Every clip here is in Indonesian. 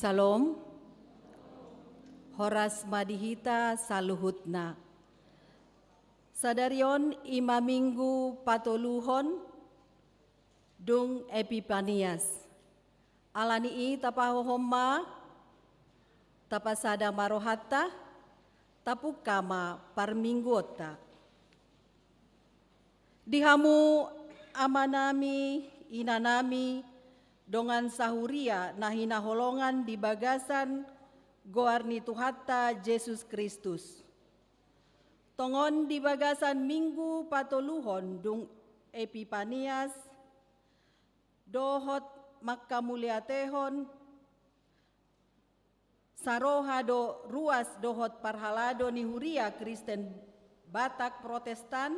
Salom, Horas madihita saluhutna. Sadarion ima minggu patoluhon dung Epipanias. Alanii tapahohoma tapasada marohata tapukama parminggota. Dihamu amanami inanami dongan sahuria na hinaholongan di bagasan goarni Tuhatta Yesus Kristus. Tongon di bagasan minggu patoluhon dung Epipanias dohot makkamuliatehon saroha do ruas dohot parhalado ni huria Kristen Batak Protestan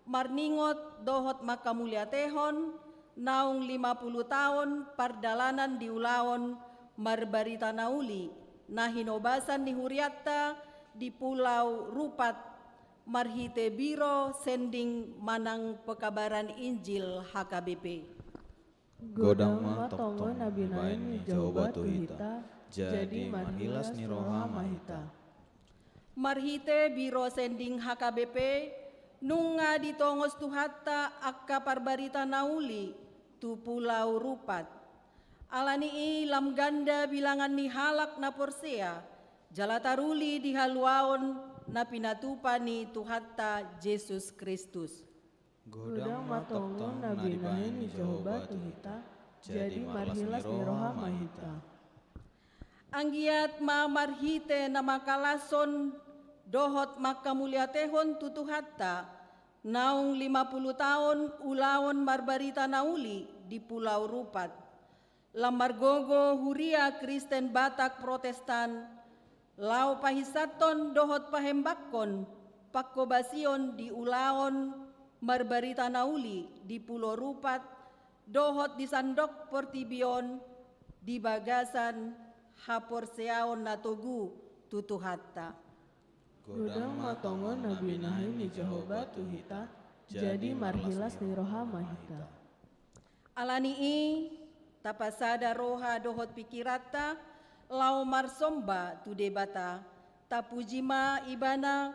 marningot dohot makkamuliatehon naung 50 tahun pardalanan di ulaon marbarita nauli na hinobasan ni huriatta di Pulau Rupat marhite biro sending manang pekabaran Injil HKBP. Godang matongo nabi nain Jawa Tuhita jadi marhilas ni roha mahita. Marhite biro sending HKBP nunga ditongos Tuhatta akka parbarita nauli tu Pulau Rupat. Alani lam ganda bilangan ni halak na porsea jalataruli di haluaon na pinatupa ni Tuhatta Yesus Kristus. Godang matongo nabi nain Jawa Tuhita jadi marhilas ni roha mahita. Anggiat marhite na makalason dohot makkamuliatehon tu Tuhatta naung 50 tahun ulaon marbarita nauli di Pulau Rupat. Lamargogo huria Kristen Batak Protestan lau pahisaton dohot pahembakkon pakkobasion di ulaon marbarita nauli di Pulau Rupat dohot di sandok portibion di bagasan haporseaon natogu tutu hatta. Godang matongo nabi nahin ni Jehovah Tuhita jadi marhilas ni roha mahita. Alanii tapasada roha dohot pikirata lau marsomba tu debata tapujima ibana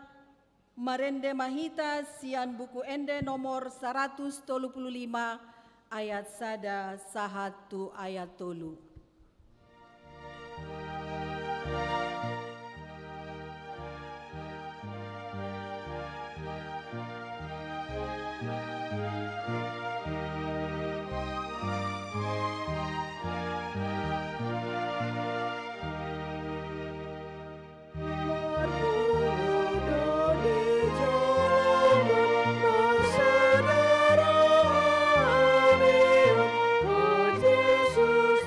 marende mahita sian buku ende nomor 135 ayat sada sahatu ayat tolu. Jesus,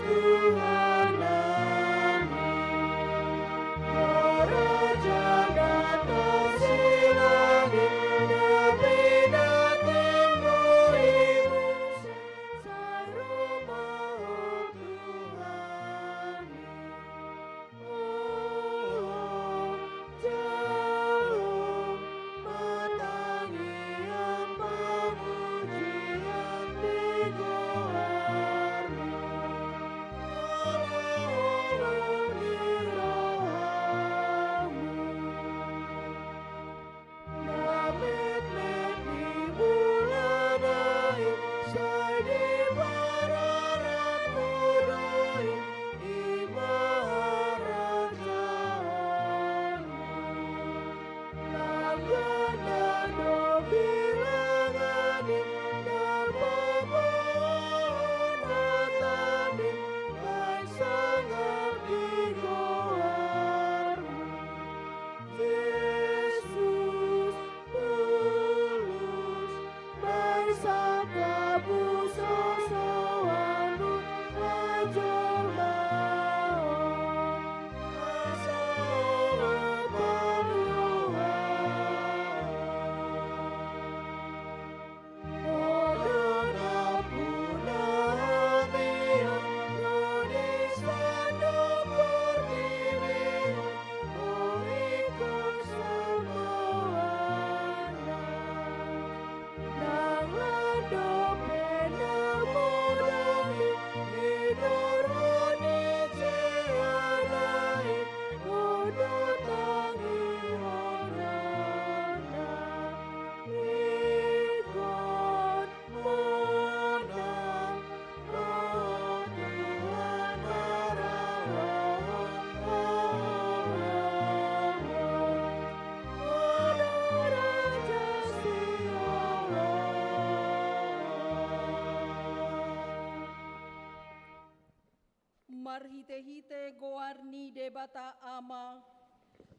hite goarni debata ama,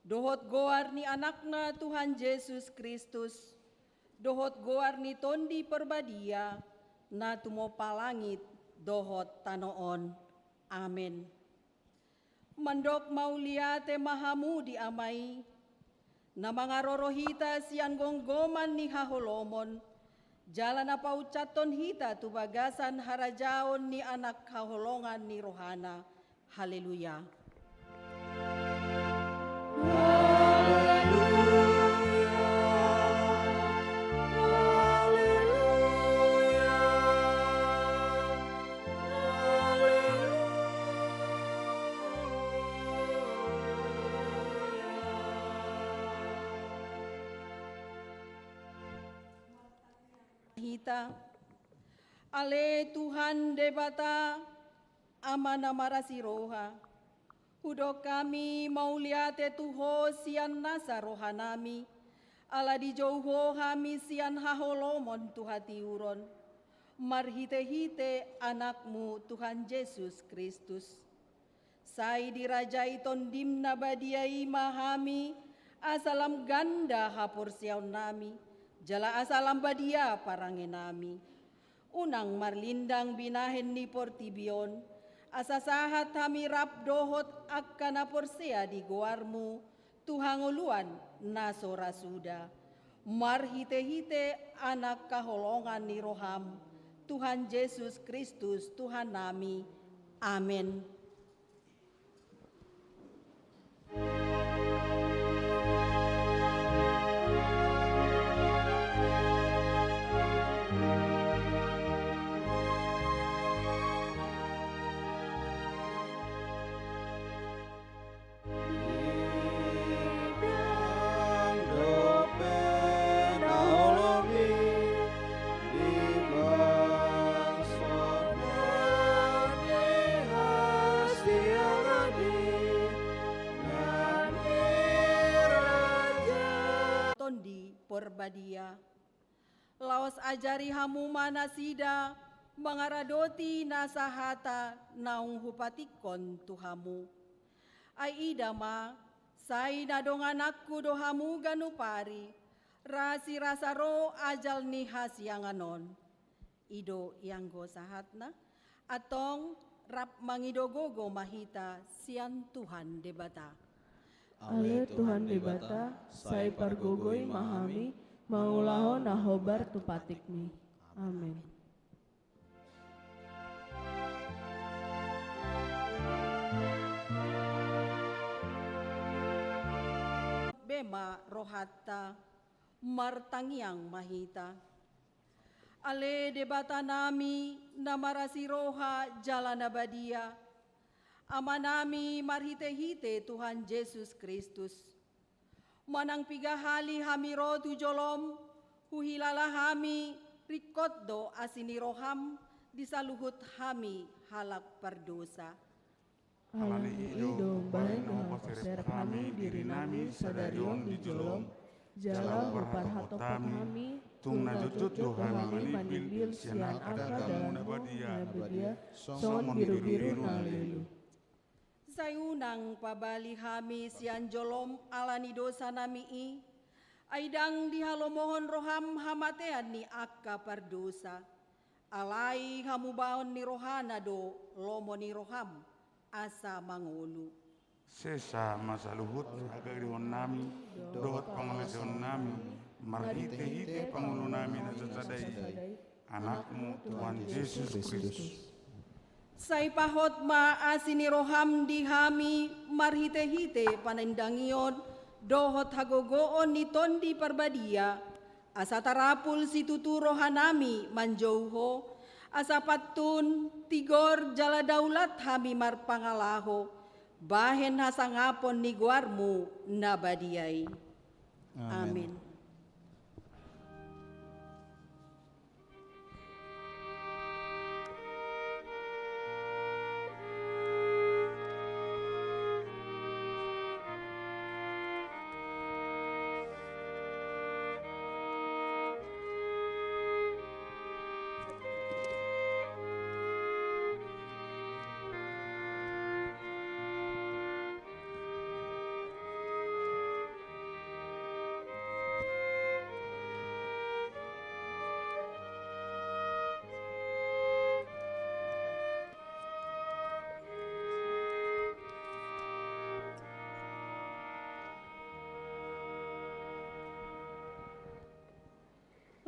dohot goarni anakna Tuhan Yesus Kristus, dohot goarni tondi perbadia, na tumo palangit, dohot tanoon. Amin. Mandok mauliate mahamu di amai, na mga rorohita siyan gonggoman ni haholomon, jalan apa ucaton hita tubagasan harajaon ni anak kaholongan ni rohana. Haleluya. Hita, ale Tuhan debata amana marasi roha, hudo kami mauliate tuho sian nasa rohanami, ala di jauho hami sian haholomon tuhati uron, marhite-hite anakmu Tuhan Yesus Kristus. Sai dirajai tondim nabadiai mahami, asalam ganda hapur siaun nami, jala asalam badia parangenami. Unang marlindang binahen ni portibion, asasahat hami rapdohot akkana porsea di goarmu, tuhanguluan nasora suda. Marhite-hite anak kaholongan ni roham, Tuhan Yesus Kristus Tuhan nami. Amin. Perbadia, laos ajari hamu manasida, mangaradoti nasahata naung hupatikon tuhamu. Ai idama, sai nadongan aku dohamu ganupari, rasi rasaro ajal ni hasianganon. Ido yang go sahatna, atong rap mangidogogo mahita sian Tuhan debata. Ale Tuhan debata, sai pargogoi mahami, maulaho nahobar tupatikmi. Amin. Bema rohatta, martangiang mahita. Ale debata nami, namarasi roha jalan abadia, amanami marhite-hite Tuhan Yesus Kristus. Manang pigahali hami ro tujolom, huhilala hami rikotdo asini roham, disaluhut hami halak perdosa. Alani ido baik posir kami diri nami sadarion di jolom, jala berharap kami, tung najutut dohani manibil sian aka dalam nabadia, son biru-biru nalelu. Sayunang pabali hami sian jolom alani dosa nami i, aidang dihalomohon roham hamatean ni akka pardosa, alai hamubaon ni rohana do lomo ni roham asa mangulu. Sesa masa luhut agarion nami, dohot pangalasion nami, marhite-hite pangulu nami nasasadai, anakmu Tuhan Yesus Kristus. Sai pahot maasini roham di hami marhite-hite panendangion dohot hagogoon ni tondi perbadia asa tarapul si tutu rohanami manjauho asa patun tigor jala daulat hami marpangalaho bahen hasangapon ni guarmu nabadiai. Amin.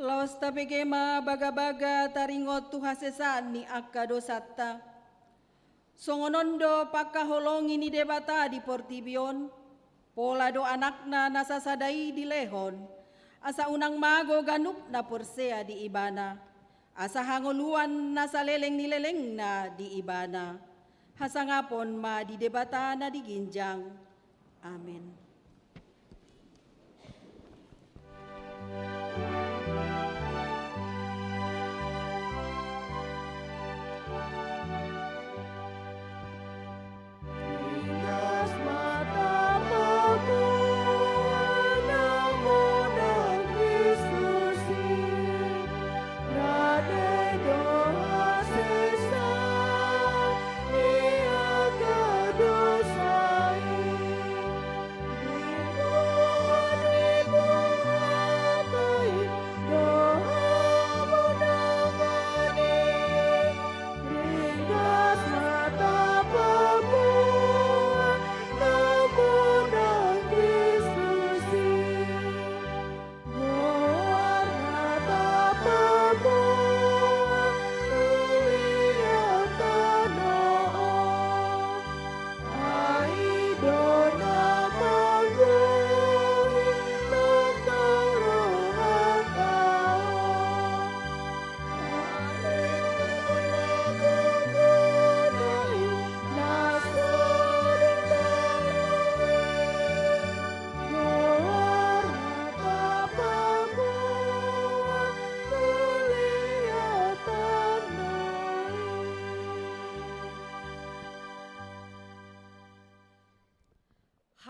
Laos tapegema baga-baga taringot tuhasesaan ni akka dosatta. Songonondo pakaholongi ni debata di Portibion, pola do anakna nasasadai di Lehon, asa unang mago ganup na porsea di Ibana, asa hangoluan nasa leleng ni leleng na di Ibana, hasangapon ma di debata na di Ginjang. Amen.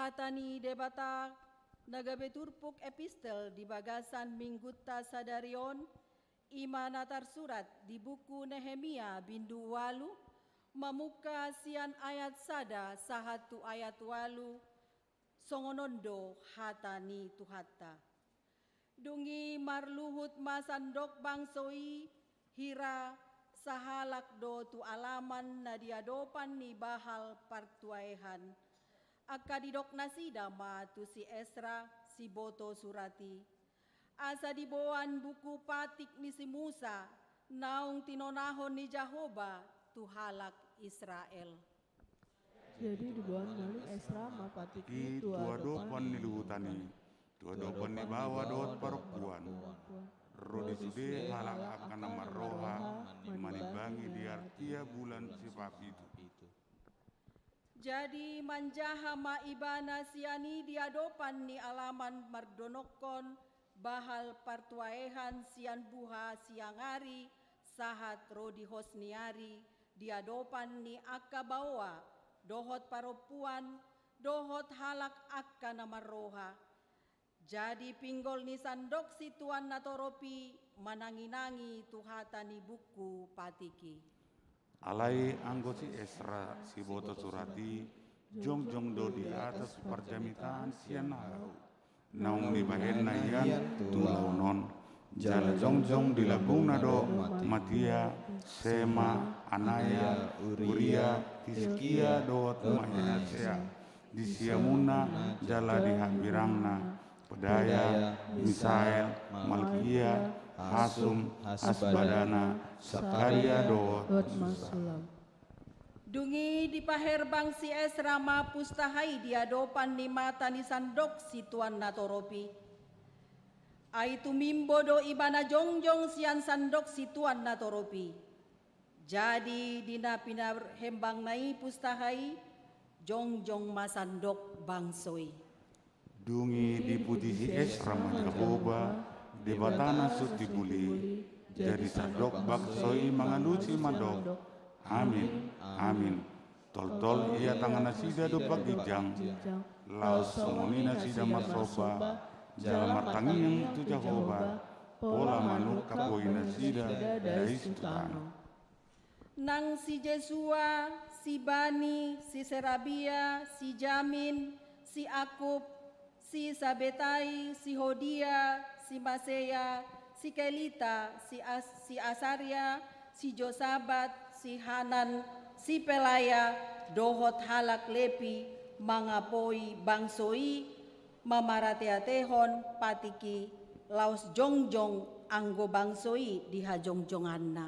Hatani debata nagabeturpuk epistel di bagasan Minggutta Sadarion, imana tarsurat di buku Nehemia bindu walu, mamuka sian ayat sada sahatu ayat walu, songonondo hatani tuhatta. Dungi marluhut masandok bangsoi, hira sahalak do tu alaman na diadopan ni bahal partuaehan, akadidok nasida ma tu si Esra si Boto Surati. Asa diboan buku patik ni si Musa, naung tinonahon ni Jehovah tu halak Israel. Jadi dibuat nali Esra mapatiki tua dopan ni luhutani, tua dopan ni bawa dot parokuan. Rodi sude halak akan nama roha, manibangi diartia bulan si papitu. Jadi manjaha maibana siani diadopan ni alaman mardonokon bahal partuaehan sian buha siangari sahat rodi hosniari diadopan ni akka bawa dohot paropuan dohot halak akka namaroha. Jadi pinggol ni sandok si tuan natoropi mananginangi tuhata ni buku patiki. Alai anggosi Esra si Boto Surati, jong do di atas perjamitan sian haru. Naung ni bahen na iyan tulau non, jala jong di labung nado Matia, Sema, Anaya, Uria, Tiskia doot Mahesea, di Siamuna jala di Hambirangna, Pedaya, Misael, Malkia, Hasum, Asbadana, Sakaria doot Masulam. Dungi di paherbang si Esra mapustahai diadopan ni mata ni sandok si tuan natoropi. Ai tumimbo do ibana jongjong sian sandok si tuan natoropi. Jadi dina pinarhembang nai pustahai jongjong masandok bangsoi. Dungi dipuji si Esra majaboba, debatana suti buli, jadi sandok baksoi mangalusi madok. Amin, amin. Tol ia tangan nasida do pagijang, laos sumoni nasida masoba, jala martangi yang tu Jehovah, pola manuk kapoi nasida dari sutano. Nang si Jesua, si Bani, si Serabia, si Jamin, si Akub, si Sabetai, si Hodia, si Maseya, si Kelita, si Asaria, si Josabat, si Hanan, si Pelaya, dohot halak lepi, mangapoi bangsoi, mamarateatehon, patiki, laos jongjong anggo bangsoi di hajongjonganna.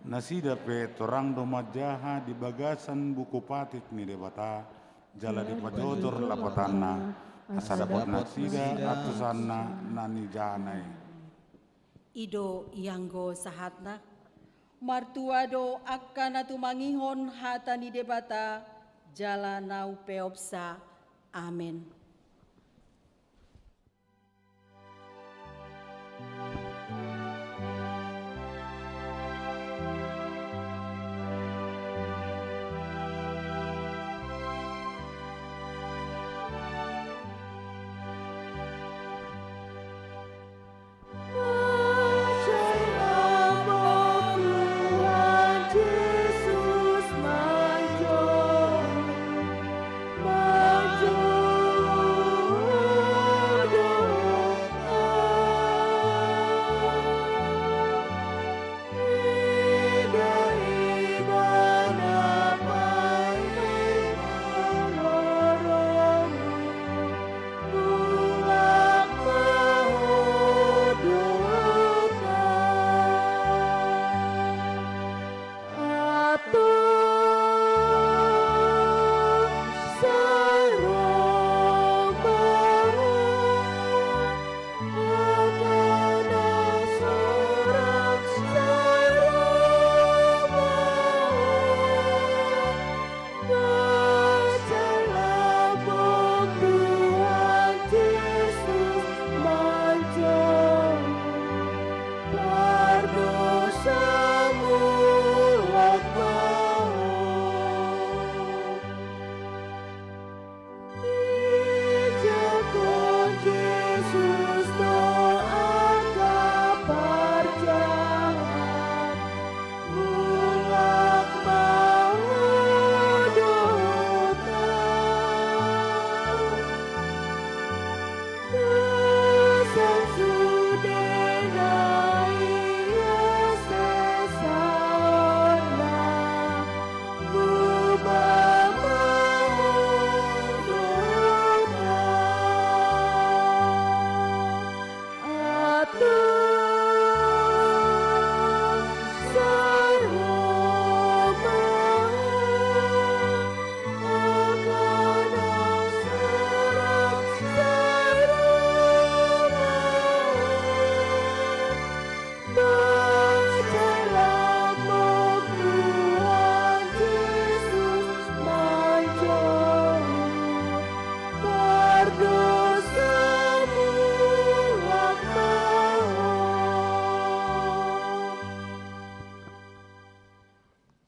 Nasida pe torang domajaha di bagasan buku patit ni debata jala di pajotor lapatanna asa dapat nasida atusanna nani janai. Ido ianggo sahatna martuado akkana tumangihon hata ni debata jala nau peopsa. Amin.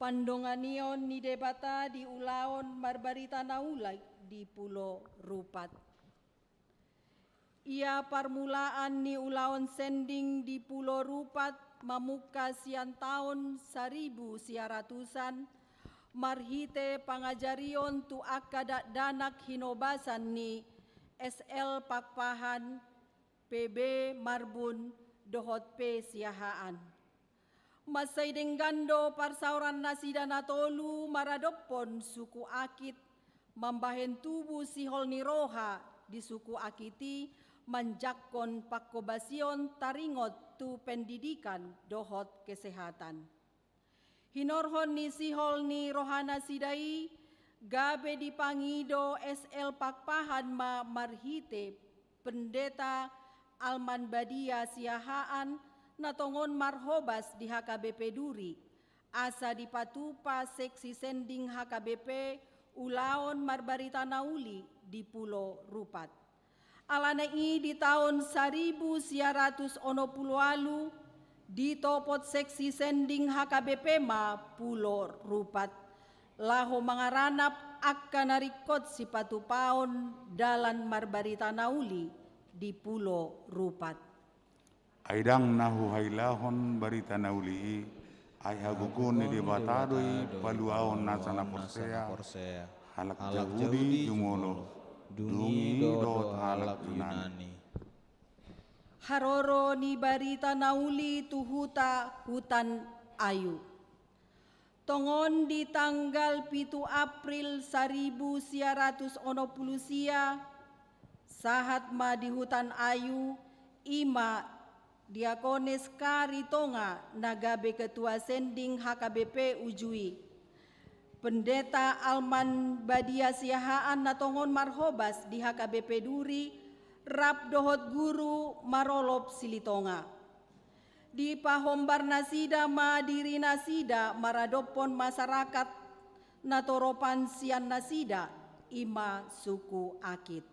Pandonganion ni debata di ulaon marbarita naulai di Pulau Rupat. Ia permulaan ni ulaon sending di Pulau Rupat mamuka sian tahun 1900-an marhite pangajarion tu akadak danak hinobasan ni SL Pakpahan PB Marbun Dohot P Siahaan. Masay denggando parsauran nasida natolu maradopon suku akit mambahen tubuh sihol ni roha di suku akiti manjakkon pakobasion taringot tu pendidikan dohot kesehatan. Hinorhon ni sihol ni rohana sidai gabe dipangido SL Pakpahan ma marhite pendeta Alman Badia Siahaan natongon marhobas di HKBP Duri, asa dipatupa seksi sending HKBP ulaon marbarita nauli di Pulau Rupat. Alanai di tahun 1980 ditopot seksi sending HKBP ma Pulau Rupat. Laho mangaranap akka narikot si patupaon dalan marbarita nauli di Pulau Rupat. Aidang nahu hailahon barita nauli ay hagukun ni debatadoi paluaon nasana porsea halak jahudi jumolo dungi dot halak Yunani. Haroro ni barita nauli tuhuta hutan ayu. Tongon di tanggal 7 April 1960 sahat ma di hutan ayu ima Diakones Karitonga Nagabe Ketua Sending HKBP Ujui, Pendeta Alman Badia Siahaan Natongon Marhobas di HKBP Duri, Rap Dohot Guru Marolop Silitonga. Di Pahombar Nasida Madiri Nasida Maradopon Masyarakat Natoropan Sian Nasida Ima Suku Akit.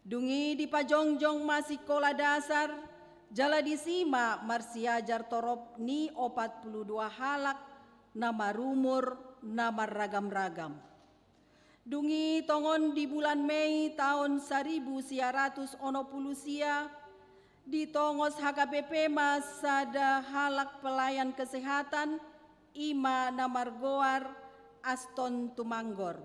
Dungi di Pajongjong Masikola Dasar Jala disima Marsiajar Torop ni 42 halak nama rumur nama ragam-ragam. Dungi tongon di bulan Mei tahun 1900 sia di tongos HKBP Masada halak pelayan kesehatan Ima Namargoar Aston Tumanggor.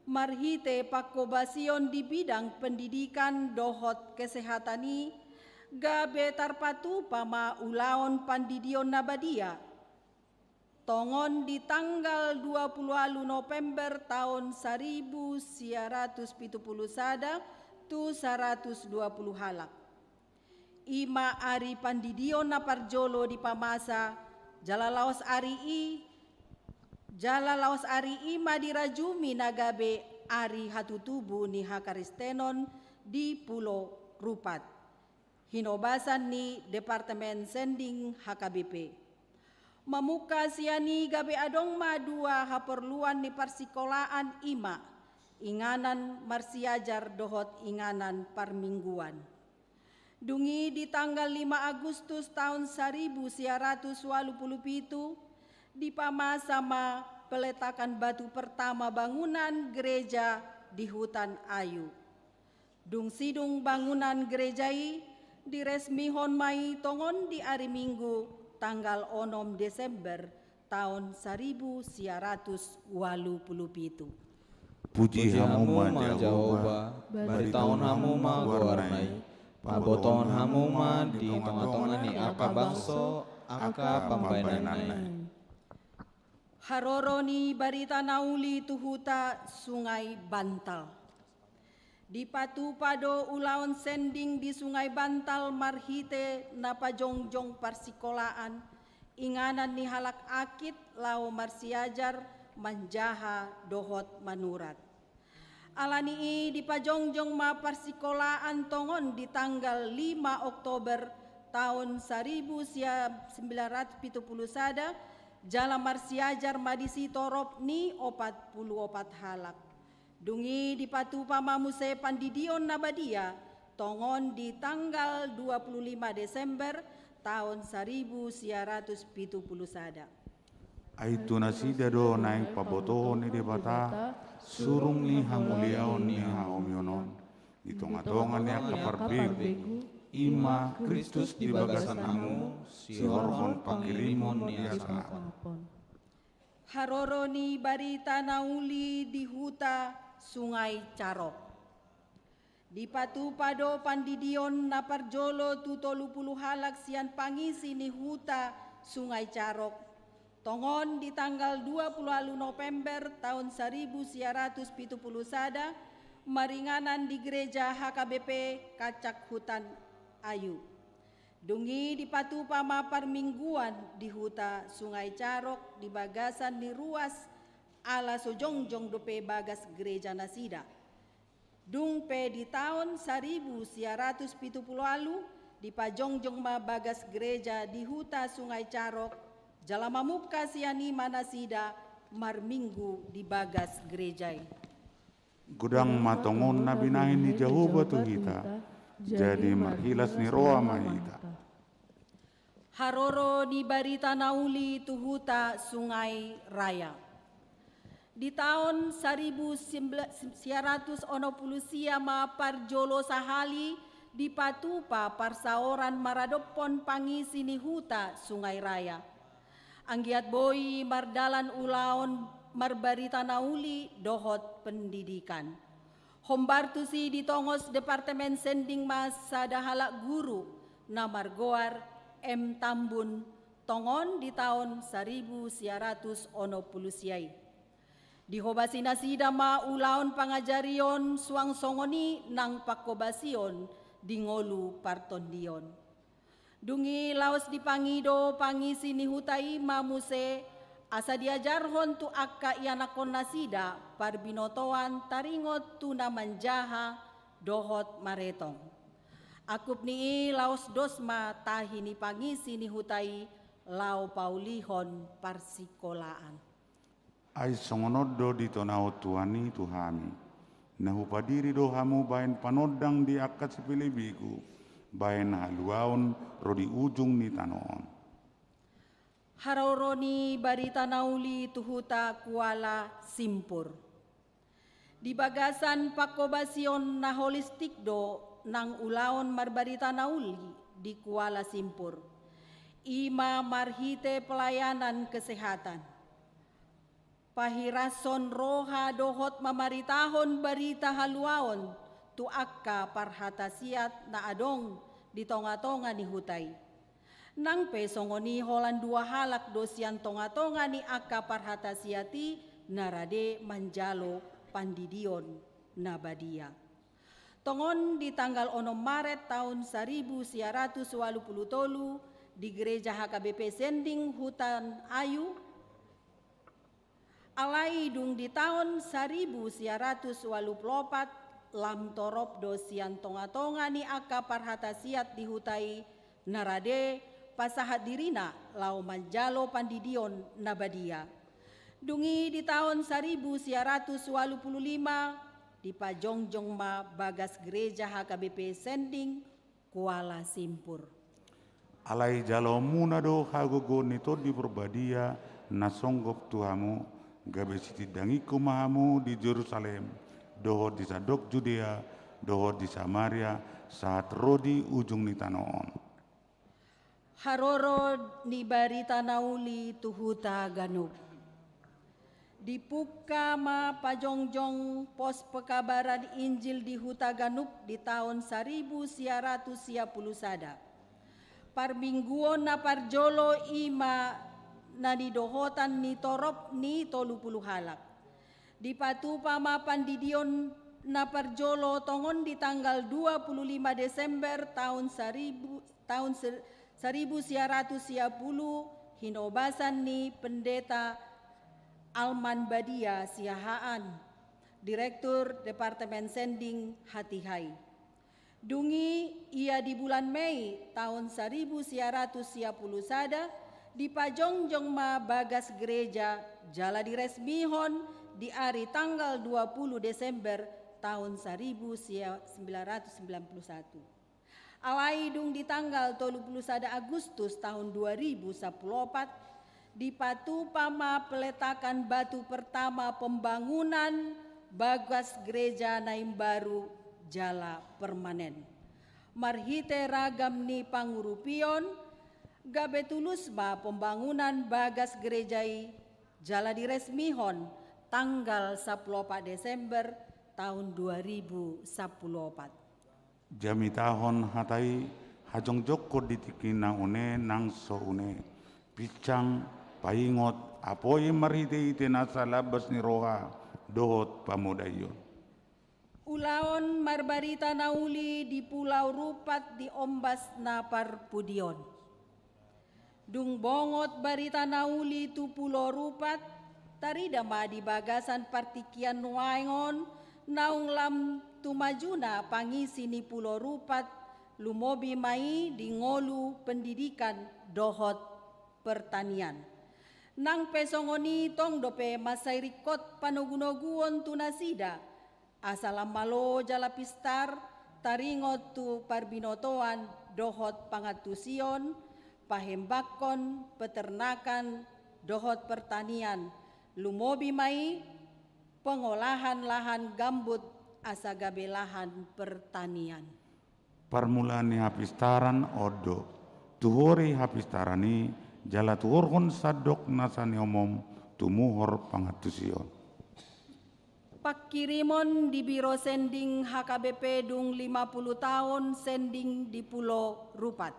Marhite Pakobasion di bidang pendidikan dohot kesehatani gabe tarpatu pama ulaon pandidion nabadia. Tongon di tanggal 20 November tahun 1970 tu 120 halak. Ima ari pandidion na parjolo di pamasa jala laos ari ima dirajumi nagabe ari hatutubu ni hakaristenon di Pulau Rupat. Hinobasan ni Departemen Sending HKBP. Mamuka siani gabe adong madua haperluan ni persikolaan ima. Inganan marsiajar dohot inganan parmingguan. Dungi di tanggal 5 Agustus tahun 1987 di pamasama peletakan batu pertama bangunan gereja di Hutan Ayu. Dung sidung bangunan gerejai diresmihon mai tongon di hari Minggu tanggal 6 Desember tahun 1987. Puji hamu ma Jehova, bari tahun hamu ma goarnai, paboton hamu ma di tengah-tengah ni aka bangso, aka pambainanai. Haroroni barita nauli tuhuta Sungai Bantal. Di Patu Pado Ulaon Sending di Sungai Bantal marhite napajongjong parsikolaan inganan ni halak akit lau marsiajar manjaha dohot manurat. Alani di pajongjong ma parsikolaan tongon di tanggal 5 Oktober tahun 1971 jala marsiajar madisi torop ni 44 halak. Dungi di Patu Pamamuse Pandidion Nabadia tongon di tanggal 25 Desember tahun 1971. Aitu nasida do naik pabotohon ni debata surung ni hamuliaon ni haomionon di tonga-tonga ni akaparbegu ima Kristus di bagasan hamu si horhon pakirimon ni asangapon. Haroroni barita nauli di huta Sungai Carok. Di Patu Pado Pandidion naparjolo tutolupulu halak sian pangisi ni huta Sungai Carok. Tongon di tanggal 20 November tahun 1971 maringanan di gereja HKBP Kacak Hutan Ayu. Dungi di Patu Pama Parmingguan di huta Sungai Carok di bagasan ni ruas ala sojongjong dope bagas gereja Nasida. Dungpe di tahun 1970 di pajongjong ma bagas gereja di huta Sungai Carok jalama muka siani Manasida marminggu di bagas gerejai. Gudang matongon nabinahin ni Jehova Tuhita jadi marhilas ni roa mahita. Haroro di barita nauli tuhuta Sungai Raya. Di tahun 1990 ma parjolo sahali di Patupa parsaoran maradopon pangisi ni huta Sungai Raya. Anggiat boi mardalan ulaon marbarita nauli dohot pendidikan. Hombartusi di tongos Departemen Sending Masa Dahala Guru Namargoar M. Tambun tongon di tahun 1990 Di hobasi nasida ma ulaon pangajarion suang songoni nang pakobasion di ngolu partondion. Dungi laos di pangido pangisi ni hutai mamuse asa diajarhon tu akka ianakon nasida parbinotoan taringot tu namanjaha dohot maretong. Akup ni laos dosma tahi ni pangisi ni hutai lau paulihon parsikolaan. Ai songonodo di tonao tuani tuhami. Nahupadiri dohamu bain panodang di akat sipilibiku. Bain haluaon rodi ujung ni tanoon. Harauroni barita nauli tuhuta kuala simpur. Di bagasan pakobasion na holistik do nang ulaon marbarita nauli di Kuala Simpur. Ima marhite pelayanan kesehatan. Pahirason roha dohot mamaritahon barita haluaon tu akka parhatasiat na adong di tonga-tonga ni hutai. Nang pesongoni holan dua halak dosian tonga-tonga ni akka parhatasiati narade manjalo pandidion nabadia. Tongon di tanggal 6 Maret tahun 1983 di Gereja HKBP Sending Hutan Ayu. Alai dung di tahun 1984 lam torop dosian tonga-tonga ni akka parhatasiat di hutai narade pasahat dirina lau manjalo pandidion nabadia. Dungi di tahun 1985 di Pajongjong ma bagas Gereja HKBP Sending Kuala Simpur. Alai jalo munado hagogo nito di perbadia nasonggop tuhamu gabe siti dangiku mahamu di Jerusalem dohor di sadok Judea dohor di Samaria saat rodi ujung ni tanoon. Haroro ni barita nauli tuhuta ganub. Di Pukama Pajongjong pos pekabaran Injil di Huta Ganup di tahun 1910 sada. Parmingguon na parjolo ima na didohotan ni torop ni 30 halak. Di Patupama Pandidion na parjolo tongon di tanggal 25 Desember tahun 1910 hinobasan ni pendeta Alman Badia Siahaan, Direktur Departemen Sending Hatihai. Dungi ia di bulan Mei tahun 1910 sada di Pajongjong ma bagas gereja jala diresmihon di hari tanggal 20 Desember tahun 1991. Alaidung di tanggal 31 Agustus tahun 2014 di Patupama peletakan batu pertama pembangunan bagas gereja Naim Baru jala permanen. Marhite ragam ni pangurupion gabe tulusma pembangunan bagas gerejai jala diresmihon tanggal 14 Desember tahun 2014. Jami tahun hatai hajong joko ditikina une nang so une picang paingot apoi marite ite nasa labas ni roha dohot pamudayon. Ulaon marbarita nauli di Pulau Rupat di Ombas na Parpudion. Dung bongot barita nauli tu Pulau Rupat tarida ma di bagasan partikian waingon naung lam tumajuna pangisi ni Pulau Rupat lumobi mai di ngolu pendidikan dohot pertanian. Nang pesongoni tong dope masairikot panugunoguon tunasida asalam malo jala pistar taringot tu parbinotoan dohot pangatusion pahembakon peternakan dohot pertanian lumobi mai pengolahan lahan gambut asa gabe lahan pertanian. Parmulani hapistaran odo tuhori hapistarani jala tuhorhon sadok nasani omom tumuhor pangatusion. Pakirimon di Biro Sending HKBP dung 50 tahun sending di Pulau Rupat.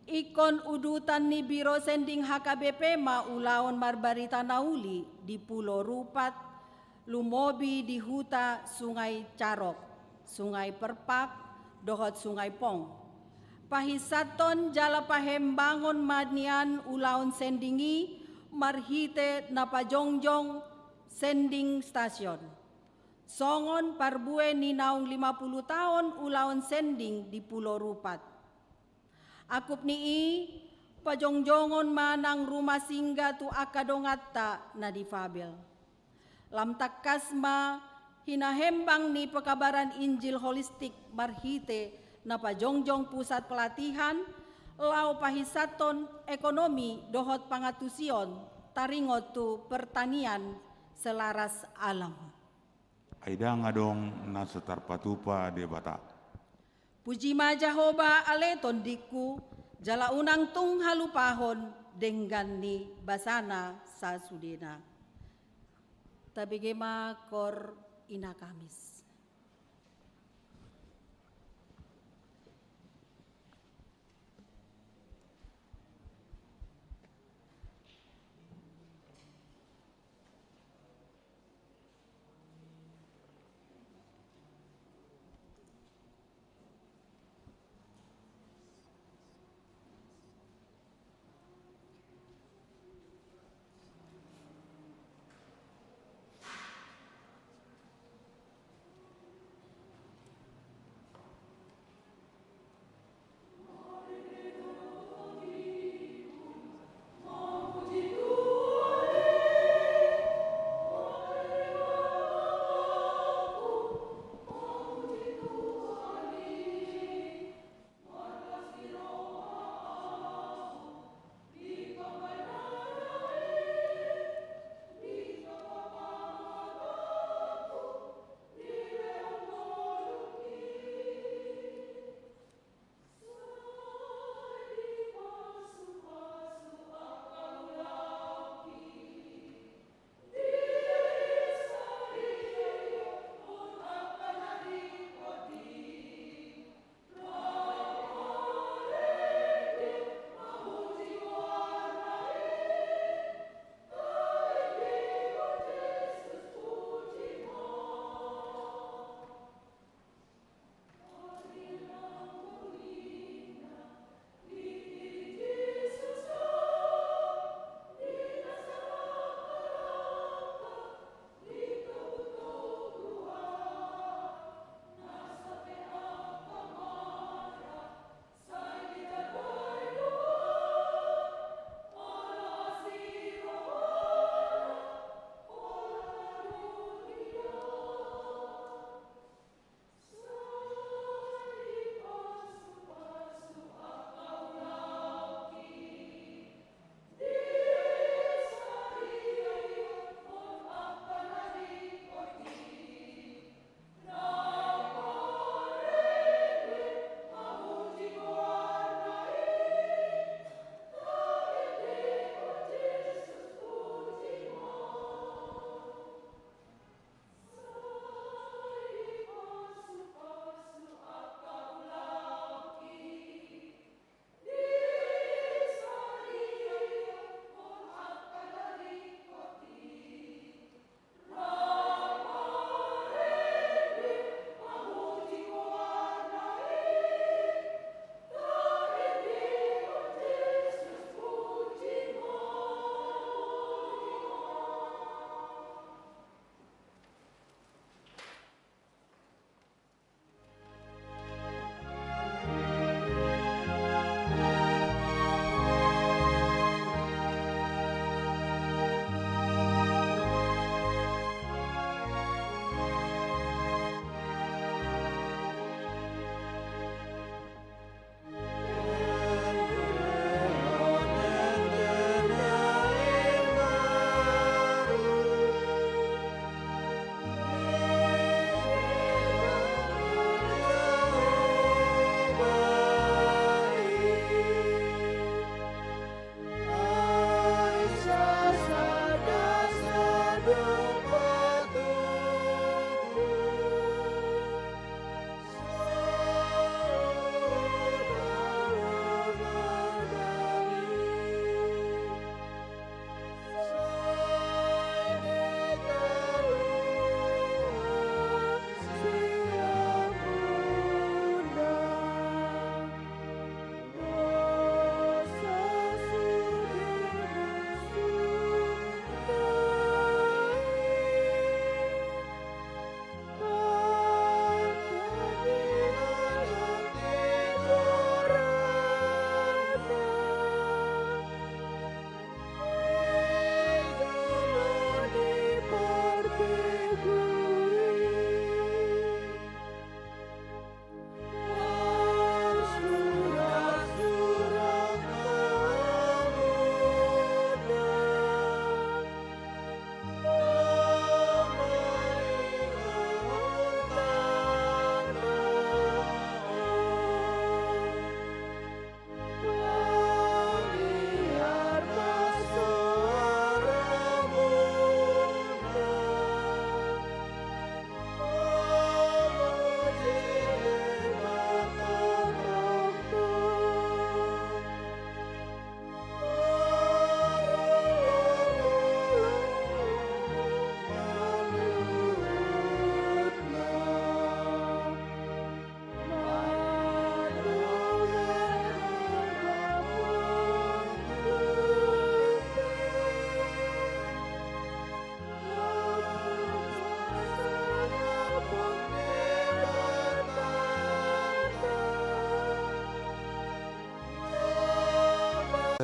Ikon udutan ni Biro Sending HKBP maulaon marbarita nauli di Pulau Rupat, lumobi di huta Sungai Carok, Sungai Perpak, dohot Sungai Pong. Pahisaton jala pahembangon manian ulaon sendingi marhite napajongjong sending stasyon. Songon parbue ni naung 50 tahun ulaon sending di Pulau Rupat. Akup nii pajongjongon manang rumah singgah tu akadongatta na difabel. Lam takkasma hinahembang ni pekabaran Injil holistik marhite na pajongjong pusat pelatihan lau pahisaton ekonomi dohot pangatusion taringot tu pertanian selaras alam. Aida ngadong na setar patupa de bata. Puji majahoba aleton diku jala unang tung halupahon denggan ni basana sa sudena. Tabigema kor ina Kamis.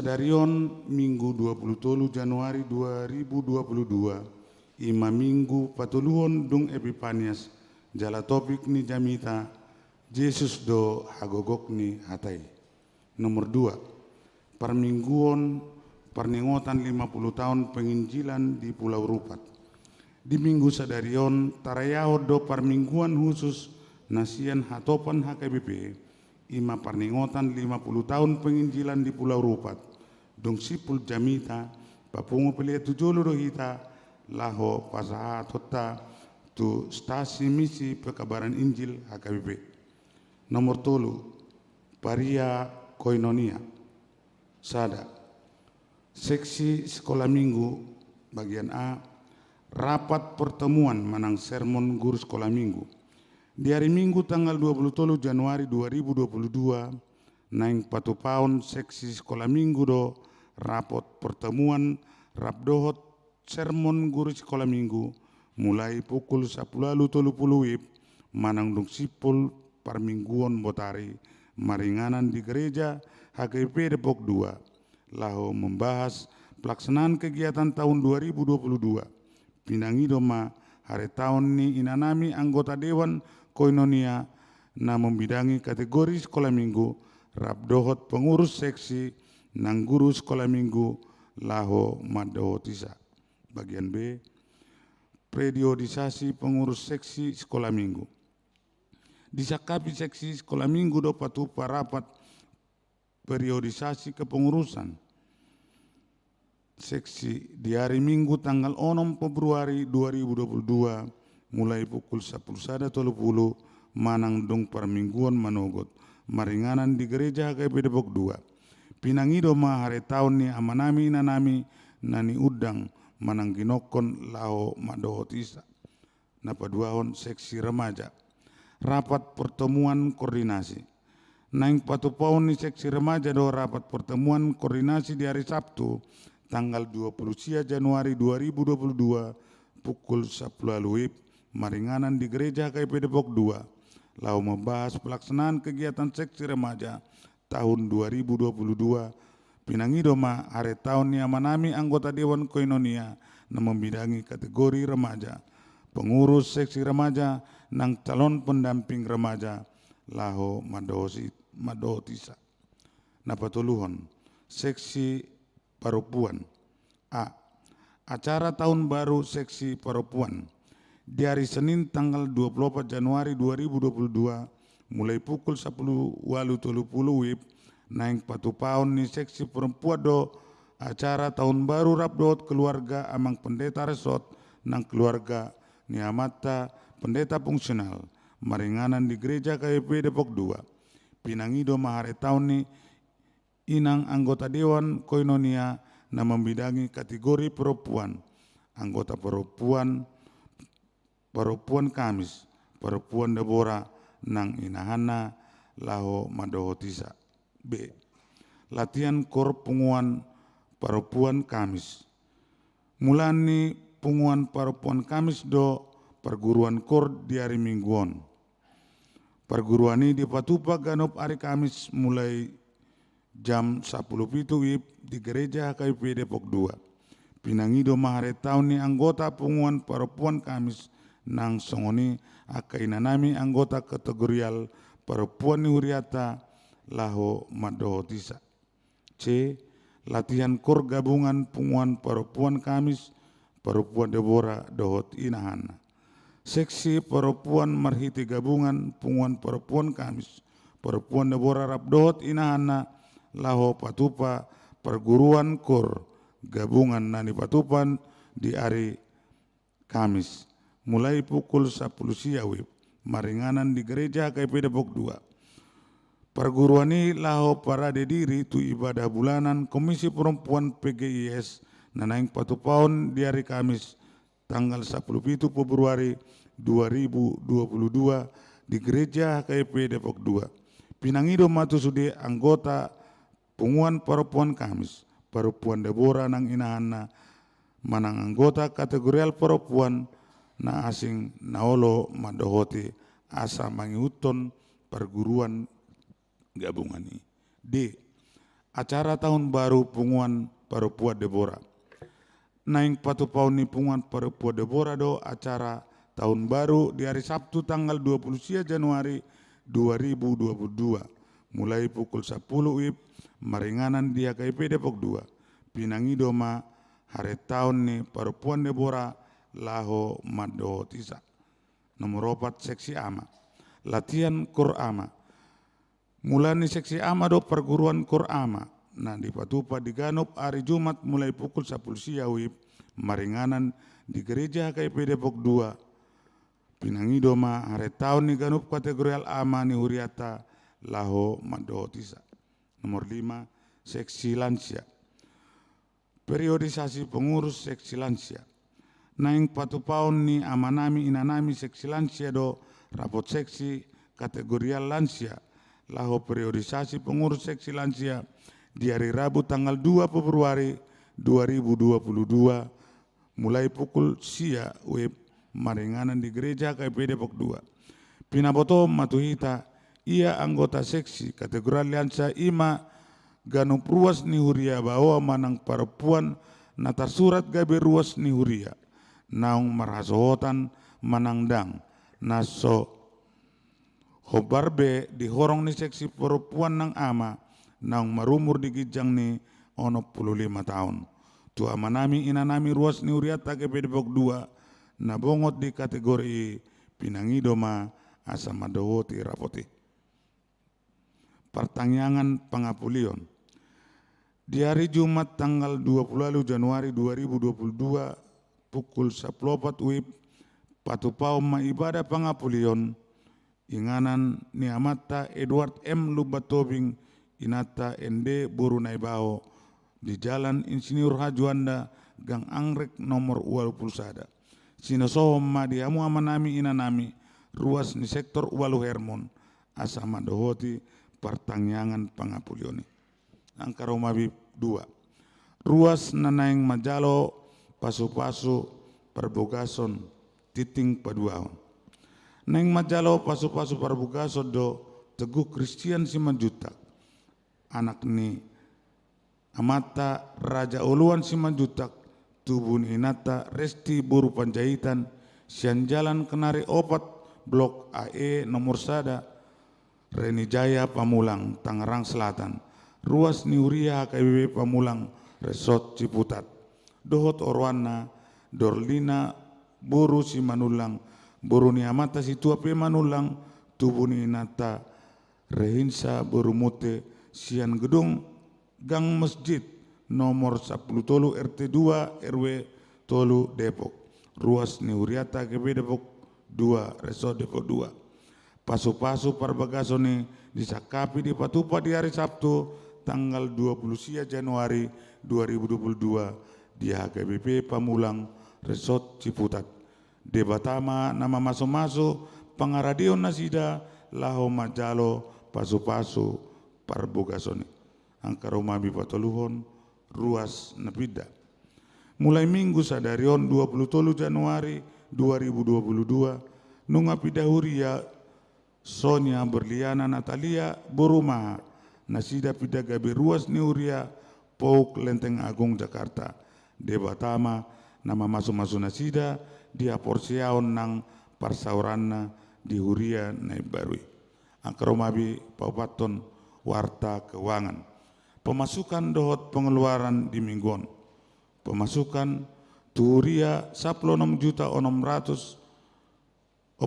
Sadarion Minggu 23 Januari 2022 ima minggu patuluhon dung Epipanias jala topik ni jamita Yesus do hagogok ni hatai. Nomor 2, permingguan perningotan 50 tahun penginjilan di Pulau Rupat. Di minggu sadarion tarayao do permingguan khusus nasian hatopan HKBP ima perningotan 50 tahun penginjilan di Pulau Rupat. Dong sipul jamita papungo pelia tujolo rohita laho pasaha tota tu stasi misi pekabaran Injil HKBP. Nomor 3, Paria Koinonia. Sada, seksi sekolah minggu bagian A, rapat pertemuan manang sermon guru sekolah minggu. Di hari Minggu tanggal 23 Januari 2022, naing patupaon seksi sekolah minggu do rapat pertemuan rapdohot sermon guru sekolah minggu mulai pukul 10.30 WIB manang dung sipul permingguan botari maringanan di gereja HKP Depok 2 laho membahas pelaksanaan kegiatan tahun 2022 pinangido ma hari tahun ni inanami anggota Dewan Koinonia na membidangi kategori sekolah minggu rapdohot pengurus seksi nang guru sekolah minggu laho madohotisa. Bagian B, periodisasi pengurus seksi sekolah minggu. Disakapi seksi sekolah minggu do patupa rapat periodisasi kepengurusan seksi di hari Minggu tanggal 6 Februari 2022 mulai pukul 11.30 manang dung permingguan manogot maringanan di gereja HKP Depok 2. Pinangido ma hari tahun ni amanami nanami nani udang manang ginokon lao madohotisa. Napaduahon seksi remaja. Rapat pertemuan koordinasi. Naing patupaon ni seksi remaja do rapat pertemuan koordinasi di hari Sabtu tanggal 20 Januari 2022 pukul 10 WIB maringanan di gereja HKP Depok 2 lalu membahas pelaksanaan kegiatan seksi remaja tahun 2022 pinangido ma hari tahun ni amanami anggota Dewan Koinonia na membidangi kategori remaja pengurus seksi remaja nang calon pendamping remaja laho madohotisa. Napatuluhon seksi perempuan. A. Acara tahun baru seksi perempuan di hari Senin tanggal 24 Januari 2022 mulai pukul 10.30 WIB naing patupaon ni seksi perempuan do acara tahun baru rapdot keluarga amang pendeta resort nang keluarga ni amata pendeta fungsional maringanan di gereja KP Depok 2 pinangido mahare tahun ni inang anggota Dewan Koinonia na membidangi kategori perempuan anggota perempuan Kamis, perempuan Deborah nang inahana laho madohotisa. B. Latihan kor punguan perempuan Kamis. Mulani punguan perempuan Kamis do perguruan kor di hari Mingguan. Perguruan ini dipatupa ganop hari Kamis mulai jam 10 WIB di gereja HKP Depok 2. Pinangido mahare tahun ni anggota punguan perempuan Kamis nang songoni akainanami anggota kategorial perempuan ni huriata laho madohotisa. C. Latihan kor gabungan punguan perempuan Kamis perempuan Deborah dohot inahana. Seksi perempuan marhiti gabungan punguan perempuan Kamis perempuan Deborah rapdohot inahana laho patupa perguruan kor gabungan nani patupan di hari Kamis mulai pukul 10 WIB maringanan di gereja KP Depok 2. Perguruan ini laho parade diri tu ibadah bulanan Komisi Perempuan PGIS nanaing patupaon di hari Kamis tanggal 10 Februari 2022 di gereja KP Depok 2. Pinangido matusude anggota punguan perempuan Kamis perempuan Deborah nang inahana manang anggota kategorial perempuan na asing naolo madohoti asa mangiuton perguruan gabungan ini. D. acara tahun baru punguan Parupua Debora. Naing patupau ni punguan Parupua Debora do acara tahun baru di hari Sabtu tanggal 20 Januari 2022. Mulai pukul 10 WIB maringanan di HKIP Depok 2. Pinangi doma hari tahun ni Parupuan Debora laho Mado Tisa. Nomor 4 seksi ama. Latihan Qur'ama. Mulai seksi ama do perguruan Qur'ama. Nah di Patupa di Ganup hari Jumat mulai pukul 10 siang WIB maringanan di gereja HKIP Depok 2. Pinangi doma hari tahun ni Ganup kategori ama ni Huriata laho Mado Tisa. Nomor 5 seksi lansia. Periodisasi pengurus seksi lansia. Naing patupaun ni amanami inanami seksi lansia do rapot seksi kategorial lansia laho periodisasi pengurus seksi lansia di hari Rabu tanggal 2 Februari 2022 mulai pukul sia WIB maringanan di gereja KIP Depok 2. Pinaboto matuhita ia anggota seksi kategorial lansia ima Ganup ruas ni huria bawa manang Parupuan natar surat gabe ruas ni huria naung marhasohotan manangdang naso hobarbe di horong ni seksi Parupuan nang ama naung marumur di gijang ni 55 tahun. Tu amanami inanami ruas ni huria KIP Depok 2 nabongot di kategori pinangi doma asa madowoti rapoti. Pertanyaan pengapulion. Di hari Jumat tanggal 20 Januari 2022 pukul 14 WIB patupau ibadah pengapulion inganan ni amata Edward M. Lubatobing inata ND Burunaibao di Jalan Insinyur Hajuanda Gang Anggrek nomor 21. Sinosohom ma diamu amanami inanami ruas ni sektor Walu Hermon asa madohoti pertanyaan pengapulioni. Angka Romawi 2. Ruas nanaing majalo pasu-pasu perbogason titing paduaon. Naing majalo pasu-pasu perbogason do Teguh Kristian Simanjutak. Anak ni amata Raja Uluan Simanjutak tubun inata Resti Buru Panjaitan sian jalan Kenari Opat Blok AE nomor sada Reni Jaya Pamulang Tangerang Selatan. Ruas Niuria KBB Pamulang Resort Ciputat. Dohot Orwana Dorlina Buru Simanulang Buru Niamata Situape Manulang Tubuni Inata Rehinsa Burumute Sian Gedung Gang Masjid nomor 10 Tolu RT 2 RW Tolu Depok. Ruas Niuriata KBB Depok 2 Resort Depok 2. Pasu-pasu perbagasone disakapi di Patupa di hari Sabtu tanggal 20 Januari 2022 di HKBP Pamulang Resort Ciputat. Debatama nama masuk-masuk pengaradion nasida laho majalo pasu-pasu parbogasone. Angka Romawi patoluhon ruas nepida. Mulai minggu sadarion 23 Januari 2022 nunga pidahuria Sonia Berliana Natalia Borumah nasida pida gabe ruas Niuria Pouk Lenteng Agung Jakarta. Debatama nama masuk-masuk nasida dia porsiaon nang parsauranna di Huria Naib Barui. Angka Romawi Paupaton Warta Keuangan. Pemasukan dohot pengeluaran di mingguan. Pemasukan Tuhuria 16.640.000.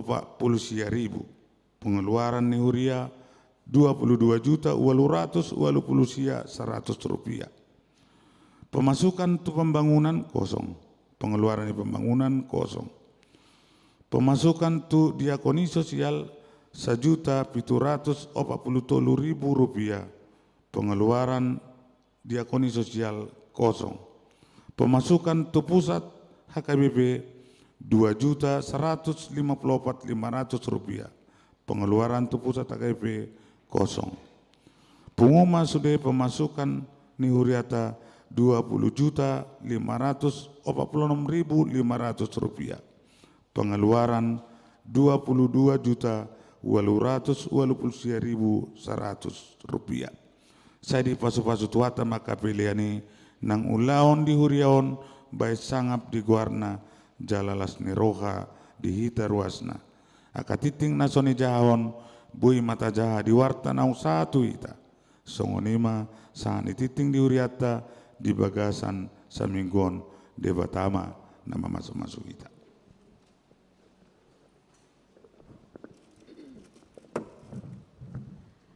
Pengeluaran Nihuria 22.880.100 rupiah. Pemasukan tu pembangunan kosong. Pengeluaran di pembangunan kosong. Pemasukan tu diakoni sosial 1.740.000 rupiah. Pengeluaran diakoni sosial kosong. Pemasukan tu pusat HKBP 2.154.500 rupiah. Pengeluaran tu pusat HKBP kosong. Pengumuman sudah pemasukan Nihuriata 20.546.500 rupiah. Pengeluaran 22.820.100 rupiah. Saya di pasu-pasu tuata maka pilihan nang ulaon di huriaon baik sangap di guarna jalalas ni roha di hita ruasna. Akatiting nasoni jahon bui mata jaha di warta nau satu ita. Songonima sahani titing di huriata di bagasan saminggon debatama nama masuk-masuk ita.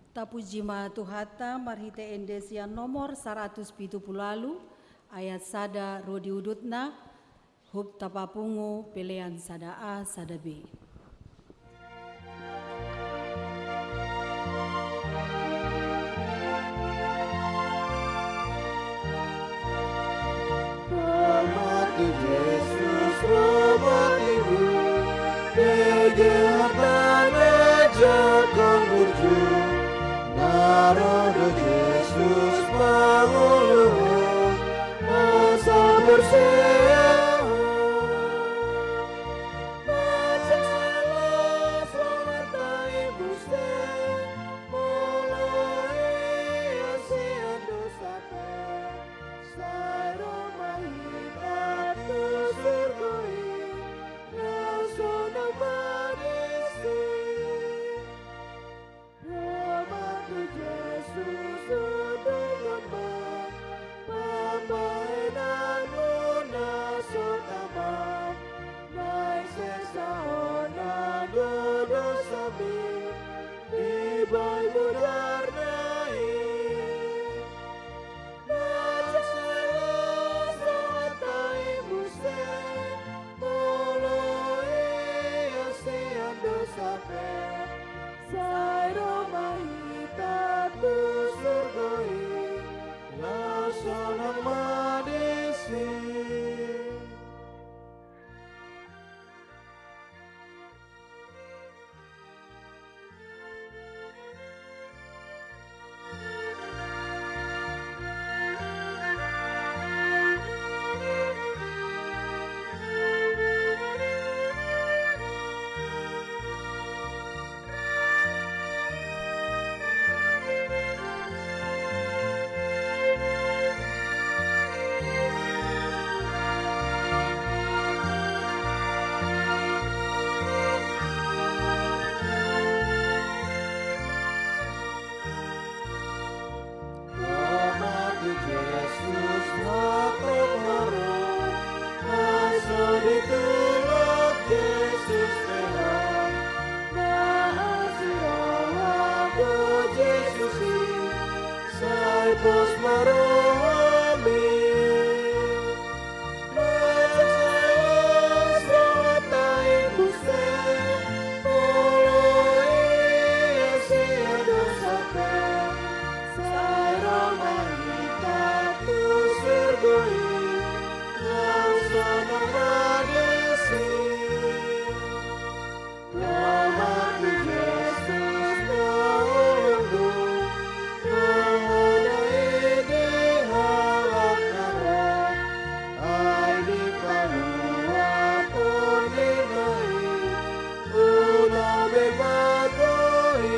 Tapujima Tuhata marhite endesian nomor 170 lalu ayat sada rodi udutna hub tapapungu pelean sada A sada B. Hormati Yesus, hormatimu, kejahatan ajakan berjuang. Narodo Yesus panguluh asal bersehat. Macam salah selatai busten mulai asian dosa per saromai tatu surgoi nasona manisi. Yesus sudah lembah, pembaikanmu nasut aman, naik sesahona dodo sami, dibai mudar naik. Macam salah selatai busten, mulai asian dosa per, sai romahi tatu surgoi, laksana madesi. Yesus natap harum, asal ditulak Yesus Tuhan. Naasirahamu Yesus sai pos marohami. Macam selatai busten, mulai asian dosa per, sai romahi tatu surgoi, laksana madesi. Hormati Yesus naulungku, mengenai di halak nara, ai di kalua pun dinai, ulah bebatoi.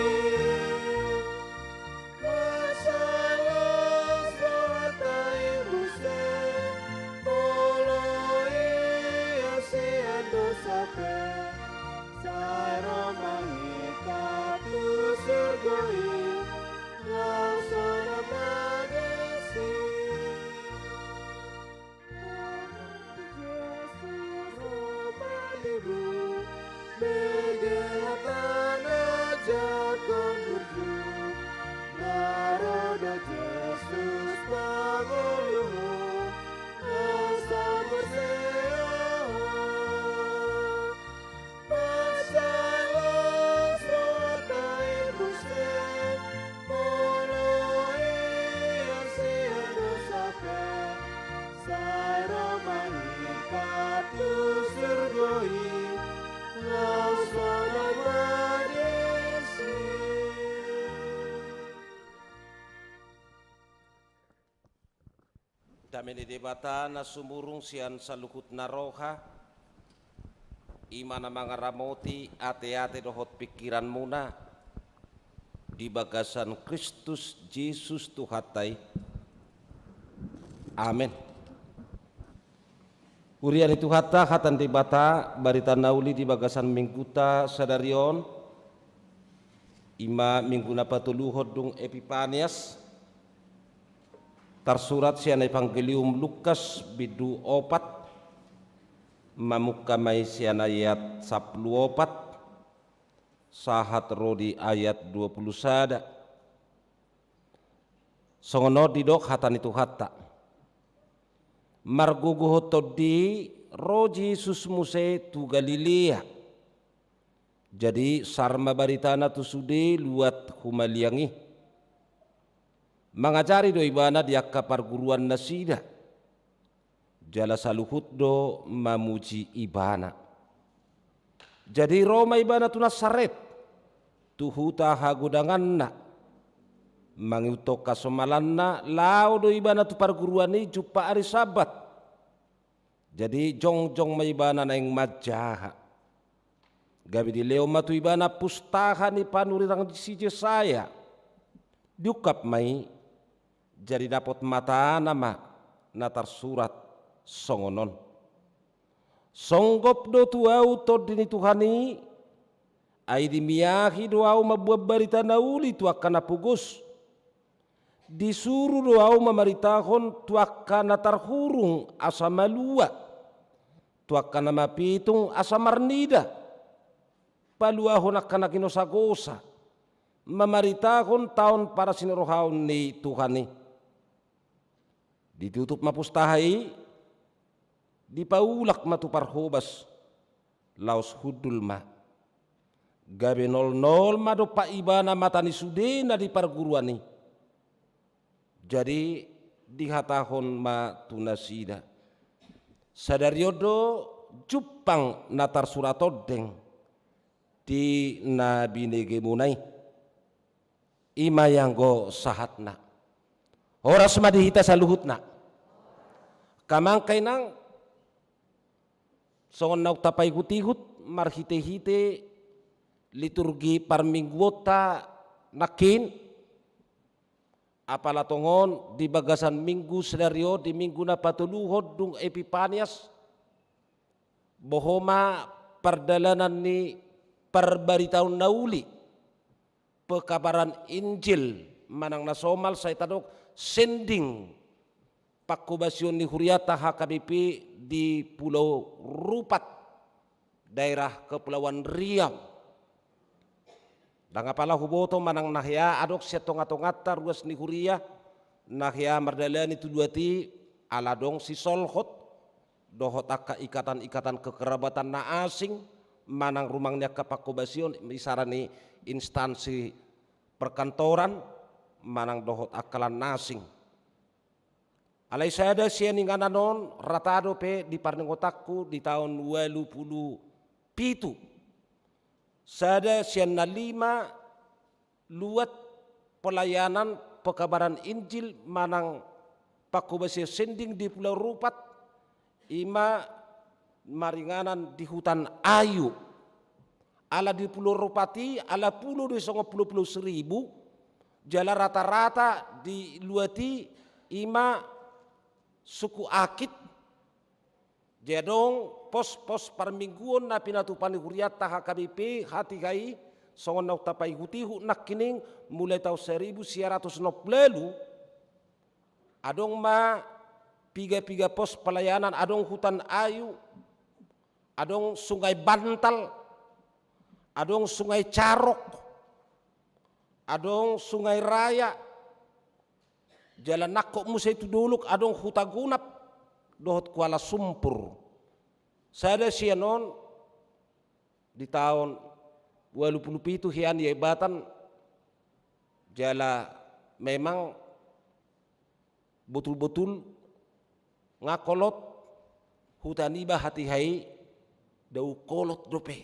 Masalah selatai busten, mulai asian dosa per, sai romahi tatu surgoi, laksana madesi. Yesus hormatimu, kejahatan ajakan berjuang. Narodo Yesus panguluhmu asal bersehat. Masalah selatai busten, mulai asian dosa per, sai romahi tatu surgoi, laksana madesi. Damene debata na sumurung sian salukut naroha imana mangaramoti ate-ate dohot pikiran muna di bagasan Kristus Yesus Tuhatai. Amin. Urian itu hatan di bata barita nauli di bagasan mingguta sadarion ima mingguna patuluhod dung Epipanias tersurat sian Evangelium Lukas bidu 4 mamukamai sian ayat 14 sahat rodi ayat 20 sada songono didok hatan itu hatta marguguho todi roji Yesus muse tu Galilea. Jadi sarma baritana tu sude luat humaliangi. Mengajari do ibana di akka perguruan nasida. Jala saluhut do mamuji ibana. Jadi Roma ibana tu Nasaret. Tuhuta hagudanganna. Mangutok kasomalanna lau do ibana tu perguruan ni jupa hari Sabat. Jadi jong-jong maibana na yang majaha. Gabi di leo matu ibana pustaha ni panurirang di si saya. Diukap mai jadi dapat mata nama natar surat songonon. Songgop do tuau tod dini Tuhani ai dimiyahi doau mabuat barita nauli tu akan apugus. Disuruh doau mamaritahon tu akan natar hurung asa malua. Tu akan nama pitung asa marnida. Paluahon akan akinosagosa. Mamaritahon tahun para sinorohaon ni Tuhani. Ditutup mapustahai. Dipaulak matu parhobas. Laos hudul ma. Gabe 00 mado pa ibana matani sudena di perguruan ni. Jadi dihatahon ma tunasida. Sadaryodo Jupang natar suratodeng di nabi negemunai ima yang go sahatna horas madihita saluhutna kamangkay nang songon nauk tapay hutihut marhite-hite liturgi parmingwota nakin apalatongon di bagasan minggu sedario di minggu na patuluhod dung Epipanias bohoma perdalanan ni perbaritaun nauli pekabaran Injil manang nasomal saya tadok sending pakubasyon ni Huriata HKBP di Pulau Rupat daerah Kepulauan Riau. Dangapala huboto manang nahya adok setong-atongata ruas ni Huria nahya mardalani tu duati aladong si solhot dohot akka ikatan-ikatan kekerabatan na asing manang rumangnya kapakobasyon misarani instansi perkantoran manang dohot akalan nasing. Alai saya ada sianingan anon ratado pe di parningotakku di tahun 2007. Sada sian na 5 luat pelayanan pekabaran Injil manang pakubasir sending di Pulau Rupat ima maringanan di hutan ayu ala di Pulau Rupati ala pulau di songo pulau seribu jala rata-rata di luati ima suku akit jadong pos-pos parmingguon na pinatupani Huriata HKBP hati kai songon nau tapai hutihu nak kining mulai tahun 1990 adong ma piga pos pelayanan adong hutan ayu adong sungai Bantal adong sungai Carok adong sungai Raya jalan nakok musa itu duluk adong hutagunap dohot Kuala Sumpur. Saya sianon di tahun 2007 hian yebatan jala memang betul-betul ngakolot hutaniba hati hai dau kolot dope.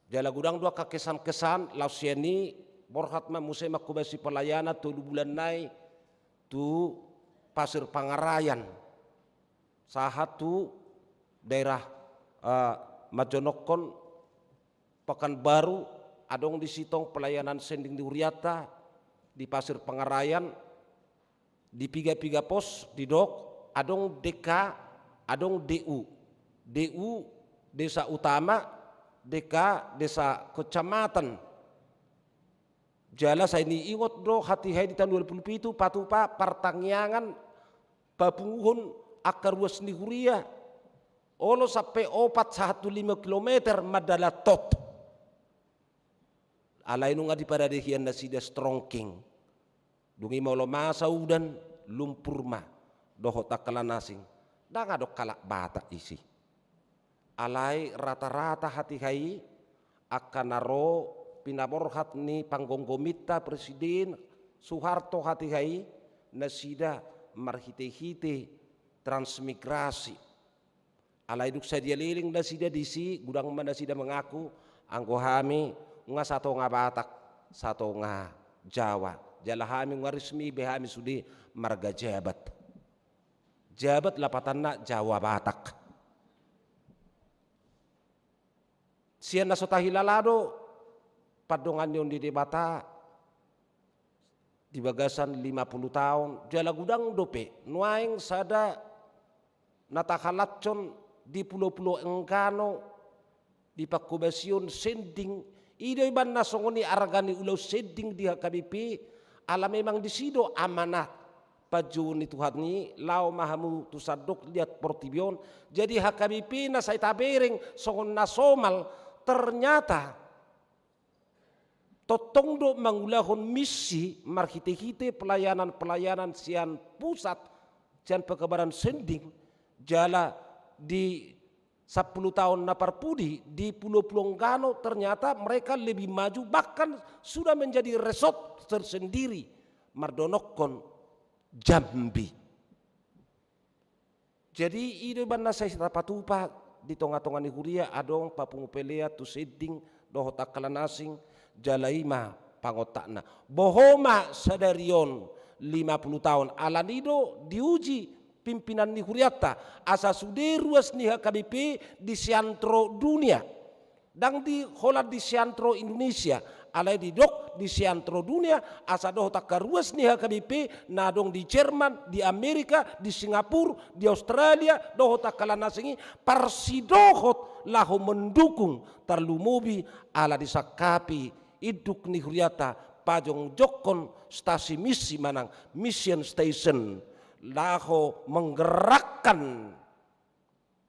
Jala gudang dua kekesan-kesan lausiani borhat ma musai makubasi pelayana tu bulan nai tu Pasir Pangarayan sahatu daerah Majonokon Pekanbaru adong di sitong pelayanan sending di Huriata, di Pasir Pengarayan, di piga-piga pos, di Dok, adong DK, adong DU. DU desa utama, DK desa kecamatan. Jala saya ini ingot do hati hai di tahun 2007 patupa pertangyangan papunguhun akar ruas ni Huria. Olo sampai 415 kilometer madala tot. Alai nunga di paradehian nasida strongking. Dungi mau lo masa udan lumpur ma doho takala nasing. Danga do kalak bata isi. Alai rata-rata hati hai akan naro pinaborhat ni panggonggomita Presiden Soeharto hati hai nasida marhite-hite transmigrasi. Alai duk sadia liling nasida disi gudang mana sida mengaku anggo hami nga sato nga Batak sato nga Jawa jala hami nga resmi behami sudi marga jabat lapatan na Jawa Batak sian naso tahilalado padongan yon di debata di bagasan 50 tahun jala gudang dope nuaing sada natakalatson di pulau-pulau engkano di pakubasion sending idoy ban nasongoni argani ulau sending di HKBP ala memang di sido amanat pajun itu Tuhan lau mahamu tusadok lihat portibion jadi HKBP na saya tabereng songon nasomal ternyata totong do mangulahon misi marhite-hite pelayanan sian pusat sian pekebaran sending jala di 10 tahun naparpudi di Pulau Enggano ternyata mereka lebih maju bahkan sudah menjadi resort tersendiri Mardonokon Jambi. Jadi ide banda saya patupa di tonga-tonga ni Huria adong papung pelea tu seding doho takalan asing jalaima pangotakna bohoma sadarion 50 tahun alanido diuji pimpinan ni Huriata asa sude ruas ni HKBP di siantro dunia dan di holat di siantro Indonesia alai di dok di siantro dunia asa doh takar ruas ni HKBP nadong di Jerman di Amerika di Singapura di Australia doh takalan asingi parsidohot lahu mendukung terlumubi ala disakapi iduk ni Huriata pajong jokon stasi misi manang mission station laho menggerakkan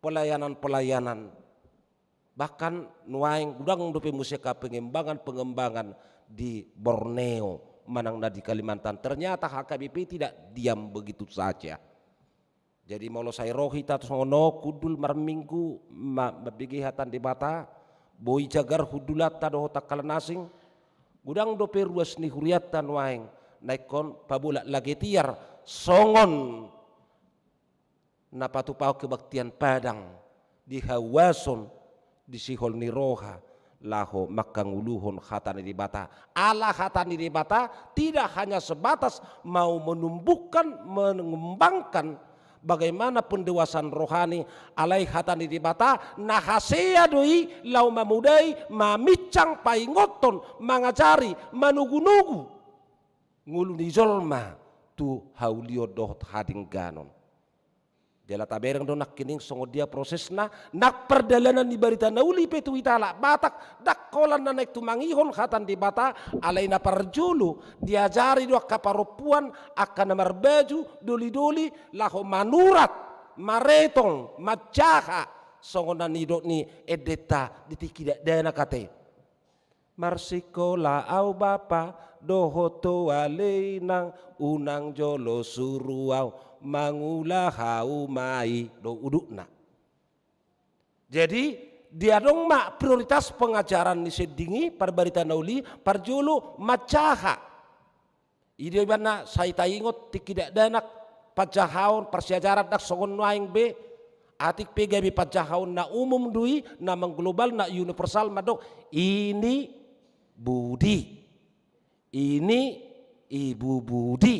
pelayanan bahkan nuaing gudang dope musika pengembangan di Borneo manang di Kalimantan ternyata HKBP tidak diam begitu saja jadi maulo saya rohi tatus ngono kudul marminggu mabigi hatan di bata boi jagar hudulat tadoh takalan asing gudang dope ruas ni Huriata nuaing naikon pabula lagi tiar songon napatupau kebaktian Padang di Hawason di Sihol Niroha laho makanguluhon hatani di bata ala hatani di bata tidak hanya sebatas mau menumbuhkan mengembangkan bagaimana pendewasaan rohani alai hatani di bata nahasea doi lau mamudai mamicang paingoton mangajari manugu-nugu ngulu ni zolma tu haulio dohot hading ganon. Jala tabereng do nak kining songo dia prosesna nak perdalanan di barita nauli petu itala Batak dak kolan na naik tumangihon khatan di bata alaina parjulu diajari do kaparopuan akan namar baju doli-doli laho manurat maretong majaha songo nanido ni edeta ditikida dana kate marsikola au bapa dohoto aleinang unang jolo suruau mangulah haumai do udukna. Jadi dia dong mak prioritas pengajaran ni sedingi parbarita nauli parjulu macaha. Ide bana saya taingot tikidak danak pajahaun persiajaran dak songon waing be atik PGB pajahaun na umum dui na mengglobal na universal madok ini Budi, ini Ibu Budi,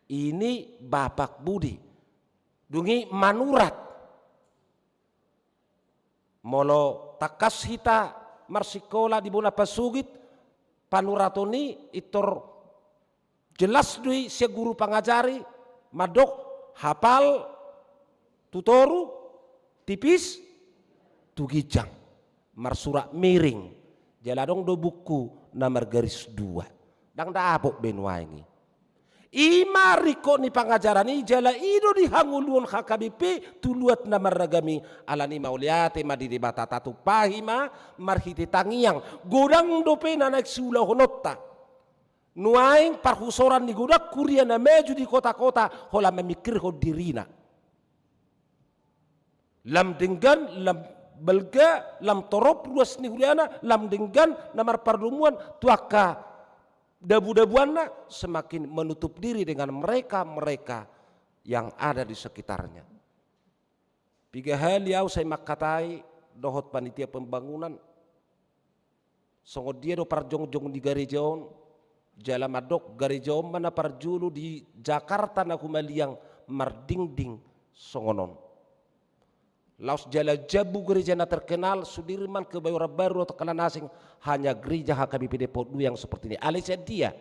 ini Bapak Budi. Dungi manurat. Molo takas hita marsikola di bona pasugit panuratoni itor jelas dui sia guru pangajari madok hafal tutoru tipis tugijang marsura miring jaladong do buku nomor garis 2 dang dapok benwaingi ima riko ni pangajaran ni jala ido di hanguluan HKBP tuluat nama ragami alani mauliate madidi batata tu pahima marhiti tangiang godang dope na naik sula honota nuaing parhusoran ni godak kuria na meju di kota-kota hola memikir ho dirina lam denggan lam belga lam torop ruas ni huliana lam denggan namar pardumuan tuaka dabu-dabuanna semakin menutup diri dengan mereka-mereka yang ada di sekitarnya. Piga hal yau saya makatai dohot panitia pembangunan. Songod dia do parjong-jong di garejaon, jala madok garejaon mana parjulu di Jakarta na kumaliang mardingding songonon. Laos jala jabu gereja na terkenal Sudirman ke Kebayoran Baru atau Kanan Asing hanya gereja HKBP Depok 2 yang seperti ini. Alisa dia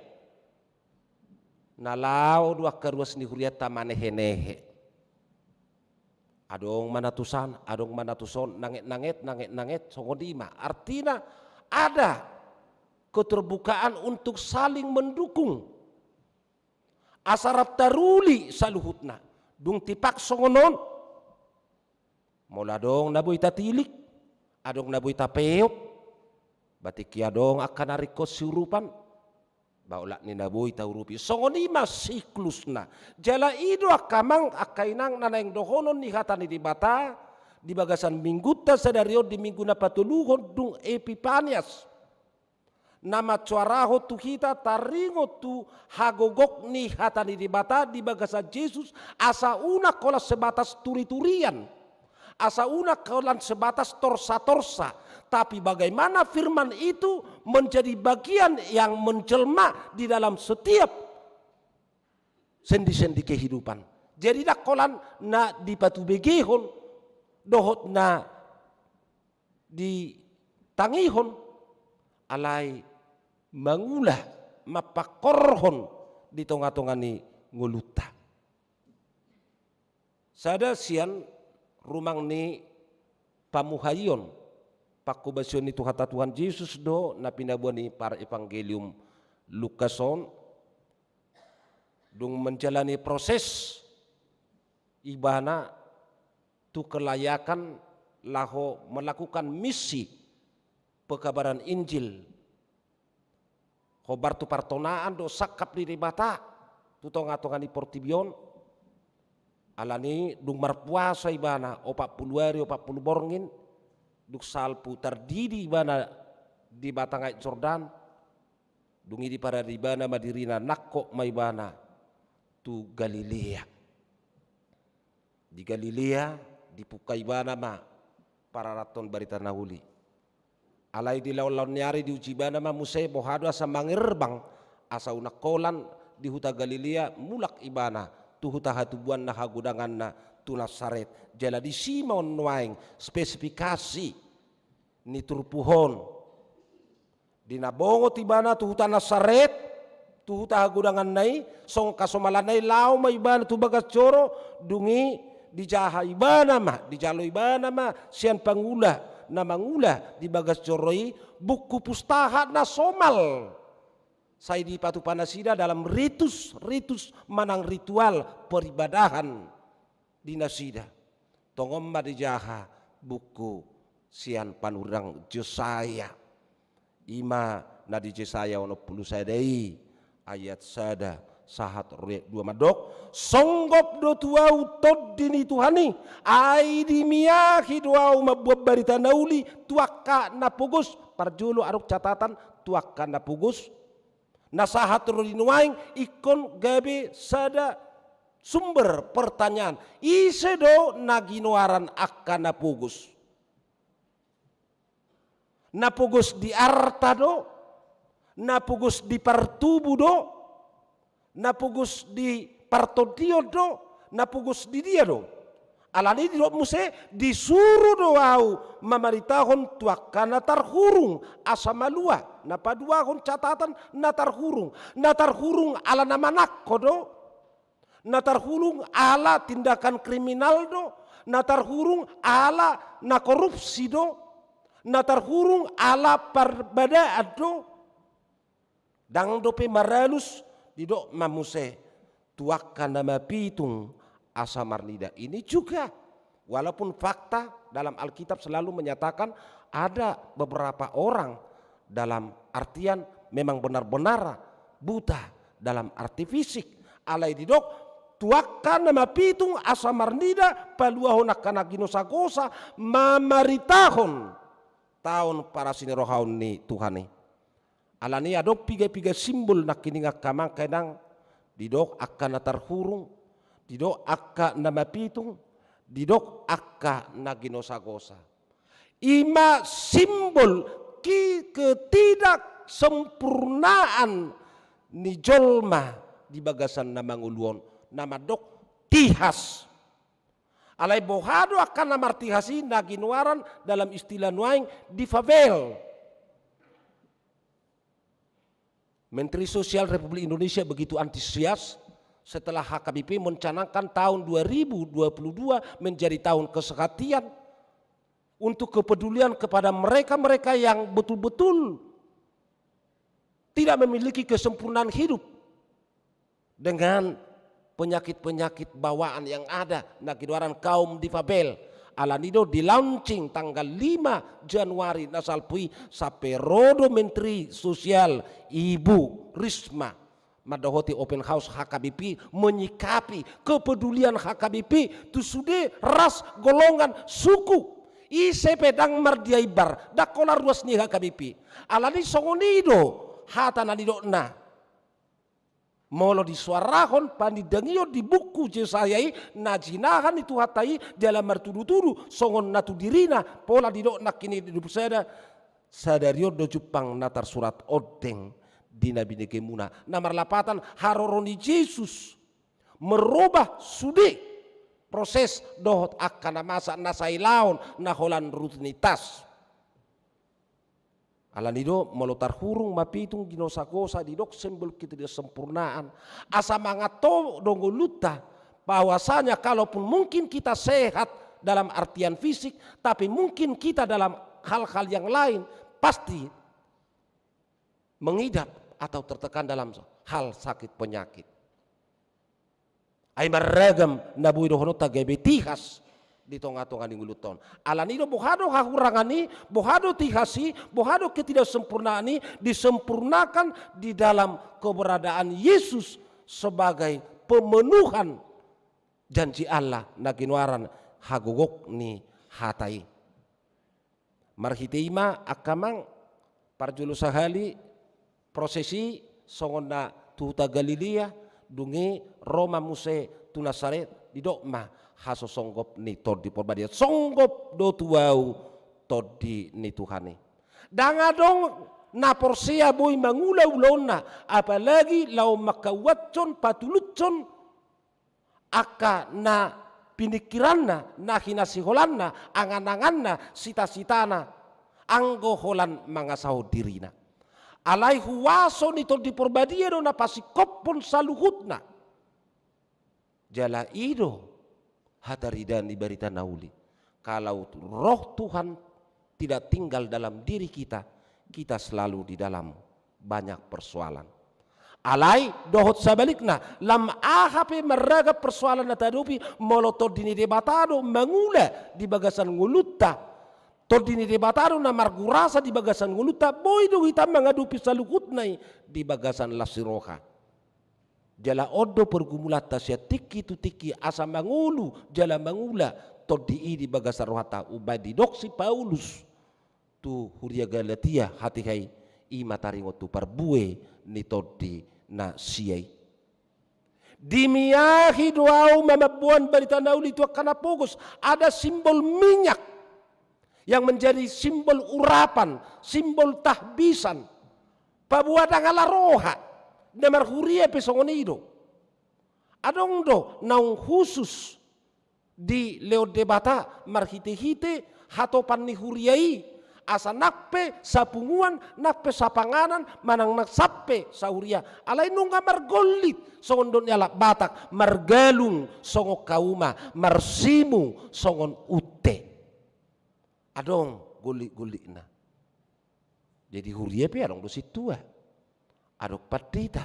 nalau dua keruas ni huriat tamane henehe. Adong manatusan, adong manatuson nanget songodima. Artinya ada keterbukaan untuk saling mendukung. Asarat taruli saluhutna. Dung tipak songonon. Mula dong naboy tatilik, adong naboy tapeok, batik ya dong akan narikos siurupan, baulak ni naboy taurupi. Songonima siklusna, jala ido akamang akainang nanayang dohonon ni hatani di bata, di bagasan mingguta sadario di minggu na patuluhon dung Epipanias. Nama cuaraho tu kita taringo tu hagogok ni hatani di bata di bagasan Yesus asa una kola sebatas turi-turian. Asa una kaulan sebatas torsa-torsa, tapi bagaimana firman itu menjadi bagian yang menjelma di dalam setiap sendi-sendi kehidupan. Jadi dak kolan na di patu begehon, dohot na di tangihon, alai mangulah mapakorhon di tonga-tonga ni nguluta. Sada sian rumang ni pamuhayon pakubasyon itu hata Tuhan Yesus do na pinabuan ni para evangelium Lukason dung menjalani proses ibana tu kelayakan laho melakukan misi pekabaran Injil khobar tu partonaan do sakap di bata tu tonga-tonga ni portibion alani dung marpuasa ibana 40 hari 40 borngin duk salpu terdidi ibana di batangai Jordan dungi di para ibana madirina nakko maibana tu Galilea di Galilea dipukai ibana ma para raton barita nahuli alai di lawan nyari di uji ibana ma musai bohado asa mangerbang asa unakolan di huta Galilea mulak ibana tuhuta hatubuan na hagudangan na tunasaret jala di Simon nuaing spesifikasi ni turpuhon dinabongo tibana tuhuta nasaret tuhuta hagudangan nai song kasomalanay lao may ibana tu bagas coro dungi di jaha ibana ma di jalo ibana ma sian pangula na mangula di bagas coroi buku pustaha na somal saya di Patu Panasida dalam ritus manang ritual peribadahan di Nasida. Tongomma di jaha buku sian panurang Josaya. Ima na di Josaya ono pulu sadai ayat sada sahat royek 2 madok songgop do tuau tod dini Tuhani ai di miyahi doau mabuab barita nauli tuaka napugus parjulu aruk catatan tuaka napugus nasahat rodinuaing ikon gabe sada sumber pertanyaan isedo naginoaran akan napugus di arta do napugus di partubu do napugus di partodio do napugus di dia do Alani di muse disuruh doau mamaritahon tuaka natar hurung asa malua napaduahon catatan natar hurung ala namanak kodo natar hurung ala tindakan kriminal do natar hurung ala na korupsi do natar hurung ala perbedaan do dang dope maralus didok mamuse tuaka nama pitung asa marnida. Ini juga walaupun fakta dalam Alkitab selalu menyatakan ada beberapa orang dalam artian memang benar-benar buta dalam arti fisik. Alai didok tuakan nama pitung asa marnida paluahon akana ginosagosa mamaritahon tahun para sinirohaun ni Tuhani. Alani adok piga-piga simbol nak kini ngakamang kadang didok akan terhurung didok akka nama pitung, didok akka naginosagosa. Ima simbol ketidaksempurnaan ni jolma di bagasan nama nguluon, nama dok tihas. Alai bohado akan nama tihasi naginuaran dalam istilah nuaing di favel. Menteri Sosial Republik Indonesia begitu antusias setelah HKBP mencanangkan tahun 2022 menjadi tahun kesehatan untuk kepedulian kepada mereka-mereka yang betul-betul tidak memiliki kesempurnaan hidup dengan penyakit-penyakit bawaan yang ada nagidoran kaum difabel. Alanido di launching tanggal 5 Januari nasalpui sampai rodo Menteri Sosial Ibu Risma Madahoti open house HKBP menyikapi kepedulian HKBP tu sudah ras golongan suku ise pedang mardiaibar dakola ruas ni HKBP alani songonido hata nalido na molo disuarahon pandidengio di buku jesayai najinahan itu hatai dalam martudu-tudu songon natu dirina pola didok nakini hidup sadario do Jepang natar surat odeng di Nabi Nekemuna. Nomor 8 haroroni Yesus merubah sudi proses dohot akan masa nasai laun naholan rutinitas. Alanido melotar hurung mapitung ginosagosa didok simbol ketidaksempurnaan. Asa mangato dongoluta bahwasanya kalaupun mungkin kita sehat dalam artian fisik, tapi mungkin kita dalam hal-hal yang lain pasti mengidap atau tertekan dalam hal sakit penyakit. Ay maragam nabuy dohono tagabe tihas di tonga-tonga ni nguluton. Alanido bohado hahurangani, bohado tihasi, bohado ketidaksempurnaani disempurnakan di dalam keberadaan Yesus sebagai pemenuhan janji Allah naginwaran hagogok ni hatai. Marhiteima akamang parjulu sahali prosesi songona tuta Galilea dungi Roma muse tu Nasaret didok ma haso songgop ni todi porbadia songgop do tuau todi ni Tuhane dangadong na porsia boy mangulau lona apalagi lau makawatcon patulutcon aka na pinikiranna na hinasiholanna angan-anganna sita-sitana anggo holan mangasaho dirina alai huwaso nito di porbadia do na pasikopon saluhutna jala ido hataridan di barita nauli kalau roh Tuhan tidak tinggal dalam diri kita selalu di dalam banyak persoalan alai dohot sabalikna lam ahape meraga persoalan na tadupi molotod dini debatado mangula di bagasan ngulutta todini debataro na margurasa di bagasan nguluta boydo hitam mengadupi saluhutnai di bagasan lasiroha jala odo pergumulata sia tiki tu tiki asa mangulu jala mangula todi di bagasan rohata ubadi doksi Paulus tu huria Galatia hati hai i mataringo tu parbue ni todi na siai dimiahi doau mamabuan barita nauli tu kana pogos ada simbol minyak yang menjadi simbol urapan, simbol tahbisan, pabuada ngala roha, demar huria pesongonido. Adong do naung khusus di leo debata marhite-hite hatopan ni huriai asa nakpe sapunguan nakpe sapanganan manang naksape sahuria alai nungga margolit songon don yala Batak margalung songo kauma marsimu songon ute adong guli-guli na jadi huria pe adong dosi tua adong patita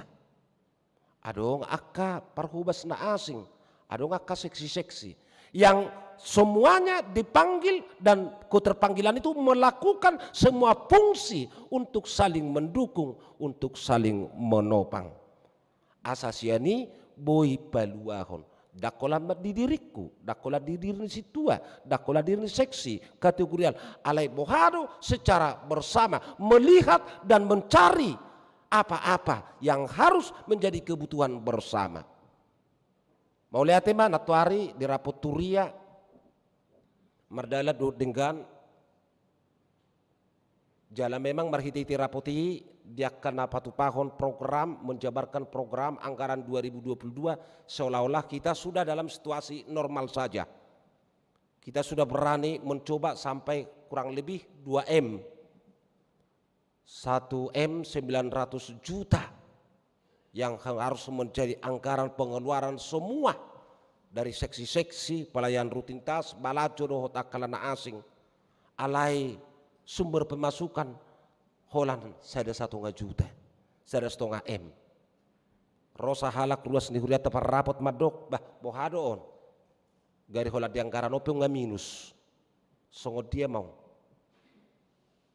adong akka parhubas na asing adong akka seksi-seksi yang semuanya dipanggil dan keterpanggilan itu melakukan semua fungsi untuk saling mendukung, untuk saling menopang. Asasiani boy paluahon. Dakola di diriku, dakola di diri si tua, dakola diri seksi, kategorial. Alai bohado secara bersama melihat dan mencari apa-apa yang harus menjadi kebutuhan bersama. Mau lihat teman atau hari di rapot turia mardala do dengan jala memang marhiti rapoti dia kena patupahon program menjabarkan program anggaran 2022 seolah-olah kita sudah dalam situasi normal saja. Kita sudah berani mencoba sampai kurang lebih 2M. 1M 900 juta yang harus menjadi anggaran pengeluaran semua dari seksi-seksi pelayan rutinitas balajo dohot akalana asing alai sumber pemasukan holan sada 1,5 juta sada 1,5 M rosa halak luas ni huriata parapot madok bah bohado on gari hola di anggaran opo nga minus songo dia mau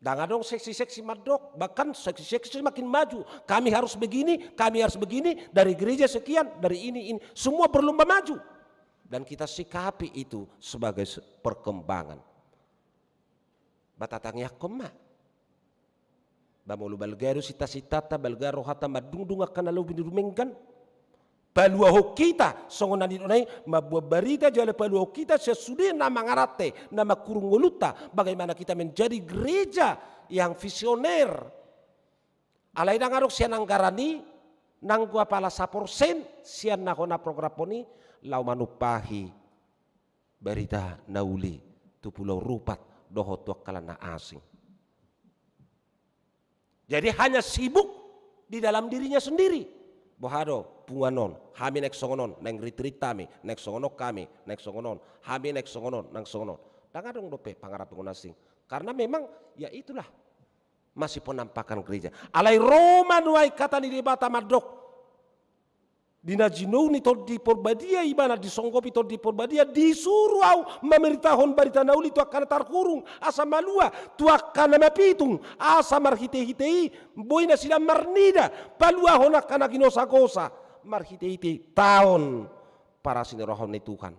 dangadong seksi-seksi madok, bahkan seksi-seksi makin maju. Kami harus begini, dari gereja sekian, dari ini. Semua berlomba maju. Dan kita sikapi itu sebagai perkembangan. Batatangnya koma. Bamolu balgaru sita-sitata, balgaru hata madungdung akan lalu binirumengkan. Paluaho kita songonan dinonai mabuah barita jala paluaho kita sesudah nama ngarate nama kurung ngoluta bagaimana kita menjadi gereja yang visioner alai nangarok sian anggarani nanggu apala 1% sian nahona program poni lau manupahi barita nauli tu pulau rupat dohot kalana asing jadi hanya sibuk di dalam dirinya sendiri. Bohado punganon, hami nek songonon, neng retreat tami, nek songonok kami, nek songonon, hami nek songonon, nang songonon. Dangadong dope pangarap pengunasing. Karena memang ya itulah masih penampakan gereja. Alai Roma nuai kata ni debata madok. Dina jinou ni tol di porbadia ibana di songkopi tol di porbadia disuruh au memeritahon barita nauli tu akan tarkurung asa malua tu akan mapitung asa marhite-hitei boina sila marnida palua hona kana ginosa-gosa marhite-hitei tahun para sinirohon ni Tuhan.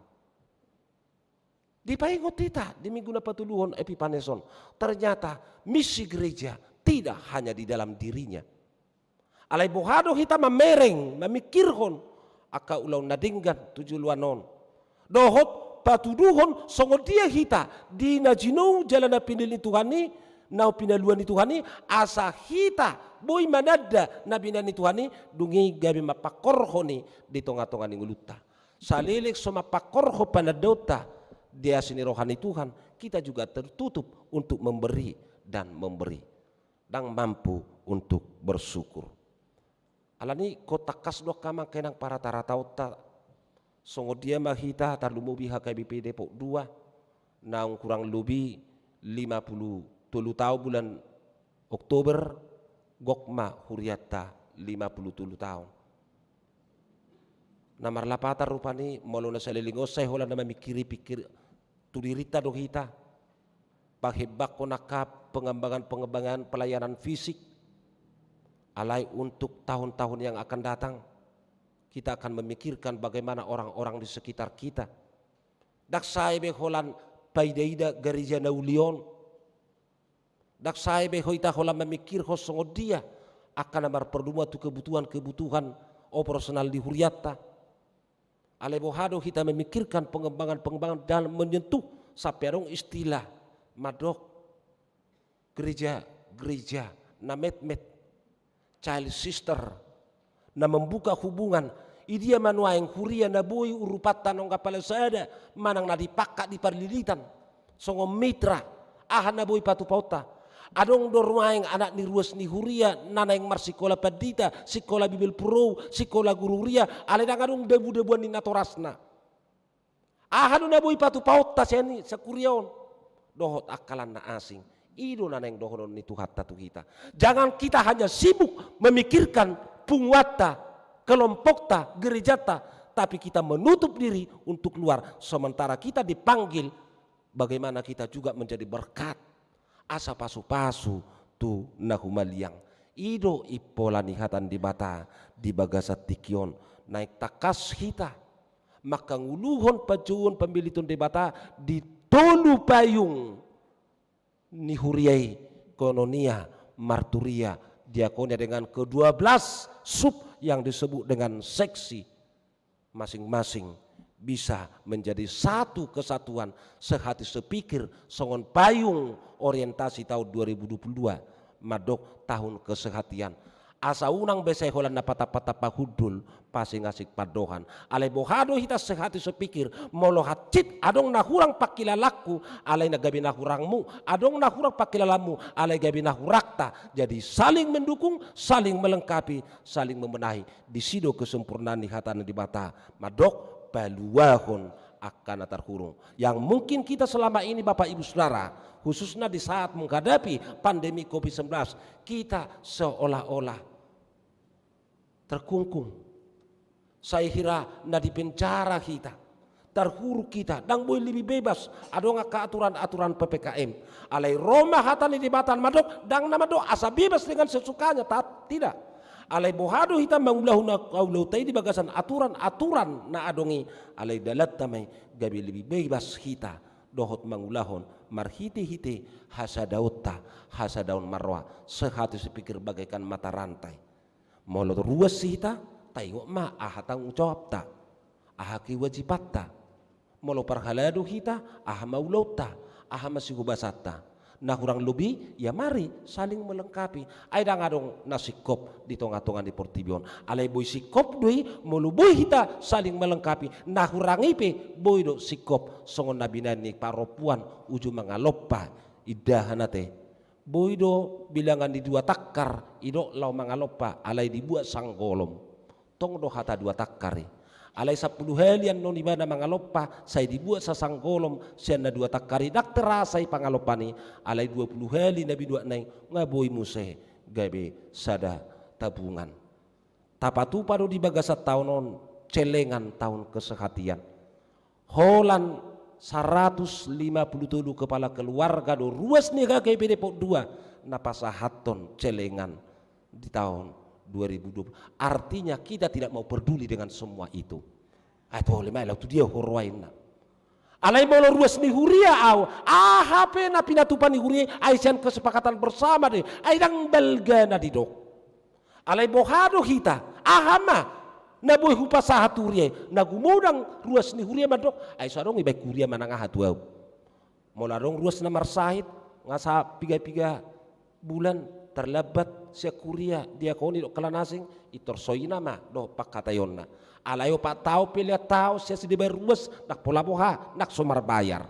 Di paingot kita di minggu na patuluhon Epipaneson ternyata misi gereja tidak hanya di dalam dirinya. Alai bohado hita mamereng mamikirhon aka ulau nadinggan tujuluanon dohot patuduhon songo dia hita di najino jalana pinili Tuhani nau pinaluan ni Tuhani asa hita boy manada nabina ni Tuhani dungi gabi mapakorhoni di tonga-tonga ni nguluta salilik so mapakorho panadota dia sini rohani Tuhan kita juga tertutup untuk memberi dan dan mampu untuk bersyukur. Alani kota kasdo kama kenang para taratauta songo dia mahita tarlumubi HKBP Depok 2 naung kurang lebih 50 tahun bulan Oktober gokma huriata 50 tahun namar lapata rupani molo na salilingo say hola na mamikiri pikir tudirita do hita paghebak ko nakap pengembangan pelayanan fisik alai untuk tahun-tahun yang akan datang kita akan memikirkan bagaimana orang-orang di sekitar kita. Dak sai be holan paidaida gereja naulion. Dak sai be hoita holan memikir hosongo dia akan amar perduma tu kebutuhan operasional di huriata. Alai bohado kita memikirkan pengembangan dalam menyentuh saperong istilah madok gereja na met child sister na membuka hubungan Idia manuaeng huria na bui urupatan nong kapala sada manang na dipakak di parlilitan. Songo mitra aha na bui patu pauta. Adong dormaeng anak ni ruas ni huria nanaeng mar sikola padita, sikola bibil pro, sikola guru ria, aledang adong debu-debuan ni natorasna. Aha na bui patu pauta seni sakuriaon. Dohot akalan na asing. Ido nanaeng dohonon ni Tuhan tatu kita. Jangan kita hanya sibuk memikirkan pungwata, kelompokta, gerejata, tapi kita menutup diri untuk keluar. Sementara kita dipanggil, bagaimana kita juga menjadi berkat. Asa pasu-pasu tu nahumaliang. Ido ipola nihatan di bata, di bagasat tikion, naik takas kita. Maka nguluhon pajuon pembilitun di bata, di tolu payung. Nihuriai kononia, marturia, diakonia dengan ke-12 sub yang disebut dengan seksi, masing-masing bisa menjadi satu kesatuan sehati sepikir songon payung orientasi tahun 2022 madok tahun kesehatian. Asa unang besai holan na pata-pata pahudul pasing asik padohan. Alay bohado hita sehati sepikir molo hacit adong nahurang pakilalaku alay nagabi nahurangmu, adong nahurang pakilalamu alay gabi nahurakta. Jadi saling mendukung, saling melengkapi, saling memenahi. Di sido kesempurnaan nihatan di bata madok baluahon akan terkurung. Yang mungkin kita selama ini Bapak Ibu Saudara, khususnya di saat menghadapi pandemi COVID-19, kita seolah-olah terkungkung. Saya kira na di penjara kita, terhuru kita, dan boleh lebih bebas. Ada ke aturan-aturan PPKM. Alai Roma hatani di batan madok, dan nama do asa bebas dengan sesukanya, tidak. Alai bohado hitam mangulahuna kaulautai di bagasan aturan-aturan na adongi. Alai dalat tamai gabi lebih bebas kita. Dohot mangulahon marhiti-hiti hasadautta hasadaun marwa sehati sepikir bagaikan mata rantai. Molo ruas sita tayok ma aha tanggung jawab ta aha kewajiban ta molo parhaladu kita aha maulota aha masigubasata. Nah kurang lebih ya mari saling melengkapi. Aida ngadong nasikop di tonga-tonga di Portibion. Alai boy sikop doi mulu boy kita saling melengkapi. Nah kurang ipe boy do sikop songon nabinan ni paropuan uju mangalopa idahanate. Boy do bilangan di dua takar ido lau mangalopa alai dibuat sanggolom. Tong do hata dua takari. Alai 10 helian non ibada mangalopa saya dibuat sasanggolom siana dua takari dak terasai pangalopani alai 20 heli nabi dua nai ngaboi muse gabe sada tabungan tapatu padu di bagasat tahunon celengan tahun kesehatian holan 157 kepala keluarga do ruas nih gagai depok 2 napasahaton celengan di tahun 2020. Artinya kita tidak mau peduli dengan semua itu. Atau lemah itu dia horwain. Alai molo ruas ni huria au. HP na pinatupan ni huria aisan kesepakatan bersama deh. Aidang belgana di dok. Alai bohado kita. Ahama na boy hupa sahaturie. Na gumudang ruas ni huria madok. Ai sarong ibai huria manang ahatuau. Molarong ruas na marsahit ngasa piga-piga bulan terlebat sia kuria dia koni do kalanasing itorsoina ma do pakatayonna alayo pak tau pilih tau sia si dibayar ruas nak pola boha nak somar bayar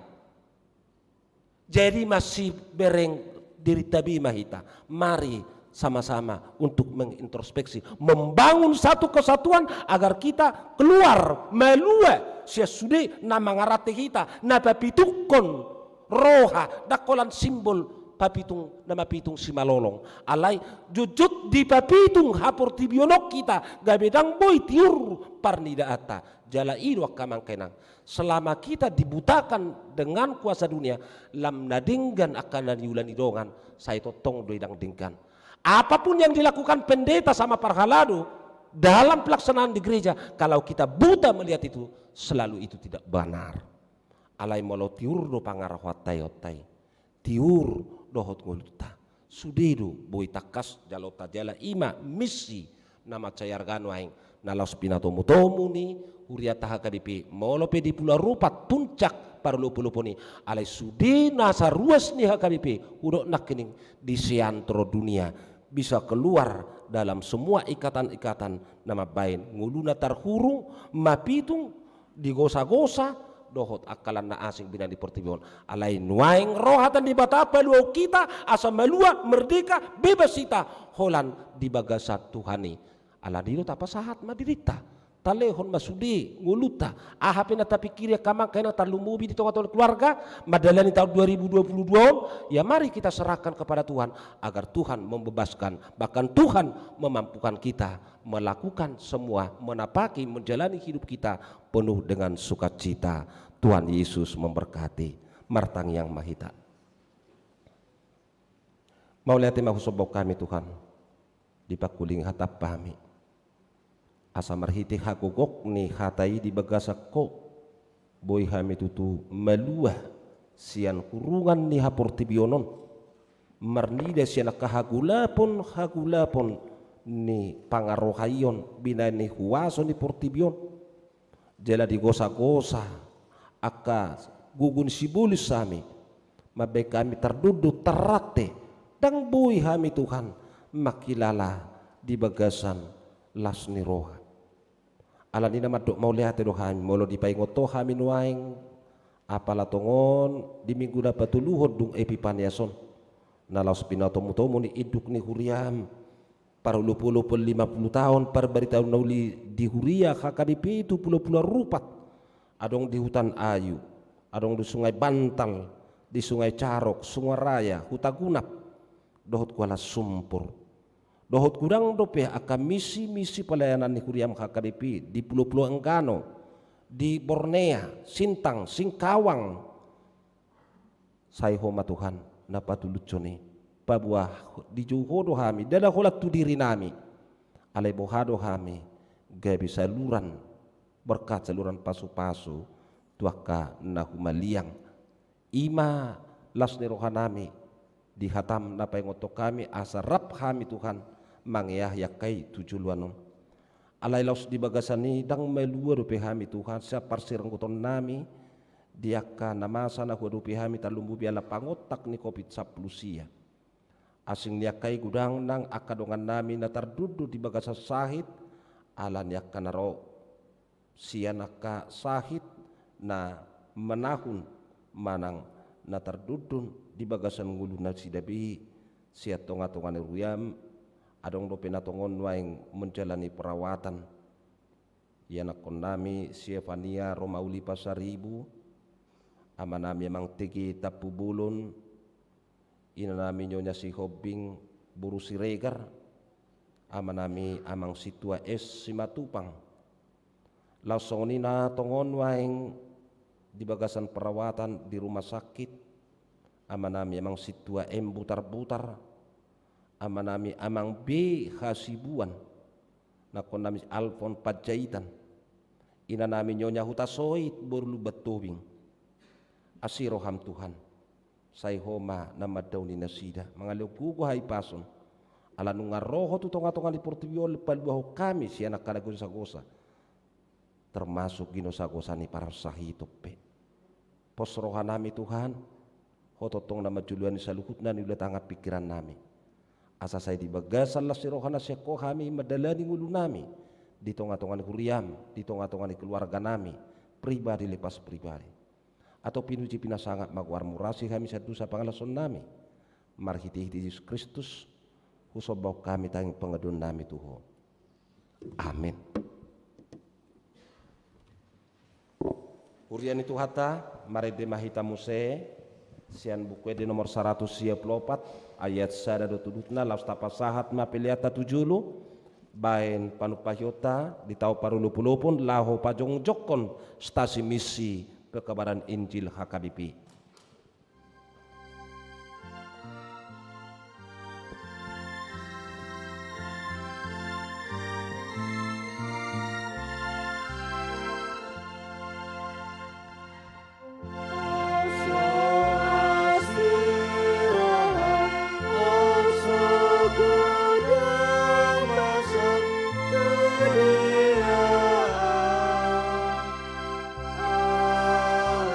jadi masih bereng diri tabi mahita mari sama-sama untuk mengintrospeksi membangun satu kesatuan agar kita keluar melua sia sudi nama ngarate kita na papitukon roha dakolan simbol papitung nama pitung si malolong alai jujut di papitung hapor tibionok kita gabedang boy tiur parnida ata jala ido kamangkenang selama kita dibutakan dengan kuasa dunia lam nadinggan akan nadiulan idongan saya totong doidang dingkan apapun yang dilakukan pendeta sama parhalado dalam pelaksanaan di gereja kalau kita buta melihat itu selalu itu tidak benar alai molo tiur do pangarahwatai tiur dohot nguluta sudedo boy takas jalota jala ima misi nama cayargano aing nalos pinatomu tomu ni huria taha kadipi molo pe di pulau rupat puncak parlupu-lupu ni alai sude nasa ruas ni hakadipi udok nak kening di seantro dunia bisa keluar dalam semua ikatan-ikatan nama bain nguluna tarhurung mapitung digosa-gosa dohot akalan na asing binan di pertibion alai nuaing rohatan di batapa luau kita asa malua merdeka bebas kita holan di bagasa Tuhani ala dilo tapa sahat madirita talehon masudi nguluta ahapin na tapikir ya kamang kaya na talumubi di tengah-tengah keluarga madalani tahun 2022 ya mari kita serahkan kepada Tuhan agar Tuhan membebaskan bahkan Tuhan memampukan kita melakukan semua menapaki menjalani hidup kita penuh dengan sukacita. Tuhan Yesus memberkati martang yang mahita. Mau lihat mahusobok kami Tuhan dipakuling hatap kami asa marhiti hakugok ni hatai di bagasak ko boy hami tutu malua sian kurungan ni haportibionon marnida sian kahagulapon ni pangarohayon binani huwaso ni portibion jala di gosa-gosa aka gugun sibulis sami mabe kami terduduk terate dang boy hami Tuhan makilala di bagasan las ni roha ala nina madok mau lihat dohan molo dipaingoto hami nuaing apala tongon di minggu dapat tuluhon dung epipaniason nalau spinato mutomo ni iduk ni huriam para 50 tahun par bari tahun nauli di huria kakadipi itu pulau-pulau rupat adong di hutan ayu adong di sungai Bantal di sungai Carok sungai Raya Hutagunap dohot kuala sumpur dohot kurang dope akan misi pelayanan ni kuriam kakadipi di pulau-pulau Enggano di Bornea Sintang Singkawang sayho Tuhan napa tuluconi pabuah di juhodo hami dada holat tu diri nami alai bohado hami gabi saluran berkat saluran pasu-pasu tuaka nahumaliang ima las ni rohanami di hatam napa ngoto kami asarap kami Tuhan mangyah yakai tujuluanon alai laus di bagasani dang melua rupi hami Tuhan sa parsirang kuton nami diaka namasa na rupi hami talumbu biala pangotak ni COVID saplusia asing yakai gudang nang akadongan nami na tardudu di bagasa sahid alan yakka naro sianaka sahid na menahun manang na tardudun di bagasan ngulu na sidabi siat tonga-tongan ruyam adong do penatongon waing menjalani perawatan yana konami Sievania Romauli Pasaribu amanami emang tegi tapu bulun inanami nyonya si Hobing Buru Siregar amanami amang situa es Simatupang langsung na tongon waing di bagasan perawatan di rumah sakit amanami emang situa butar-butar amanami amang B Hasibuan nakonami Alfon Pajaitan inanami nyonya Hutasoit borlu betobing asiroham Tuhan say homa nama dauni nasida mangalugugo hay pason ala nunga roho tu tonga-tonga di portibiol palbuaho kami si anak kada gosa-gosa termasuk ginosa-gosa ni para sahitope pos rohanami Tuhan hototong nama juluan saluhutna ni ulat angat pikiran nami asa saya di bagasan las rohana seko kami madalani ngulu nami di tonga-tonga ni huriam di tonga-tonga ni keluarga nami pribadi lepas pribadi atau pinuji pinasangat magwar murasi kami satu sa pangalason nami marhiti Yesus Kristus husobau kami tayang pengadun nami Tuhan amin. Hurian itu hata mari demahita muse sian buku di nomor 124 ayat sada do tudutna laus tapa sahat ma peliata tujulu bain panupahyota di tau parulupulupun laho pajong jokon stasi misi pekabaran Injil HKBP.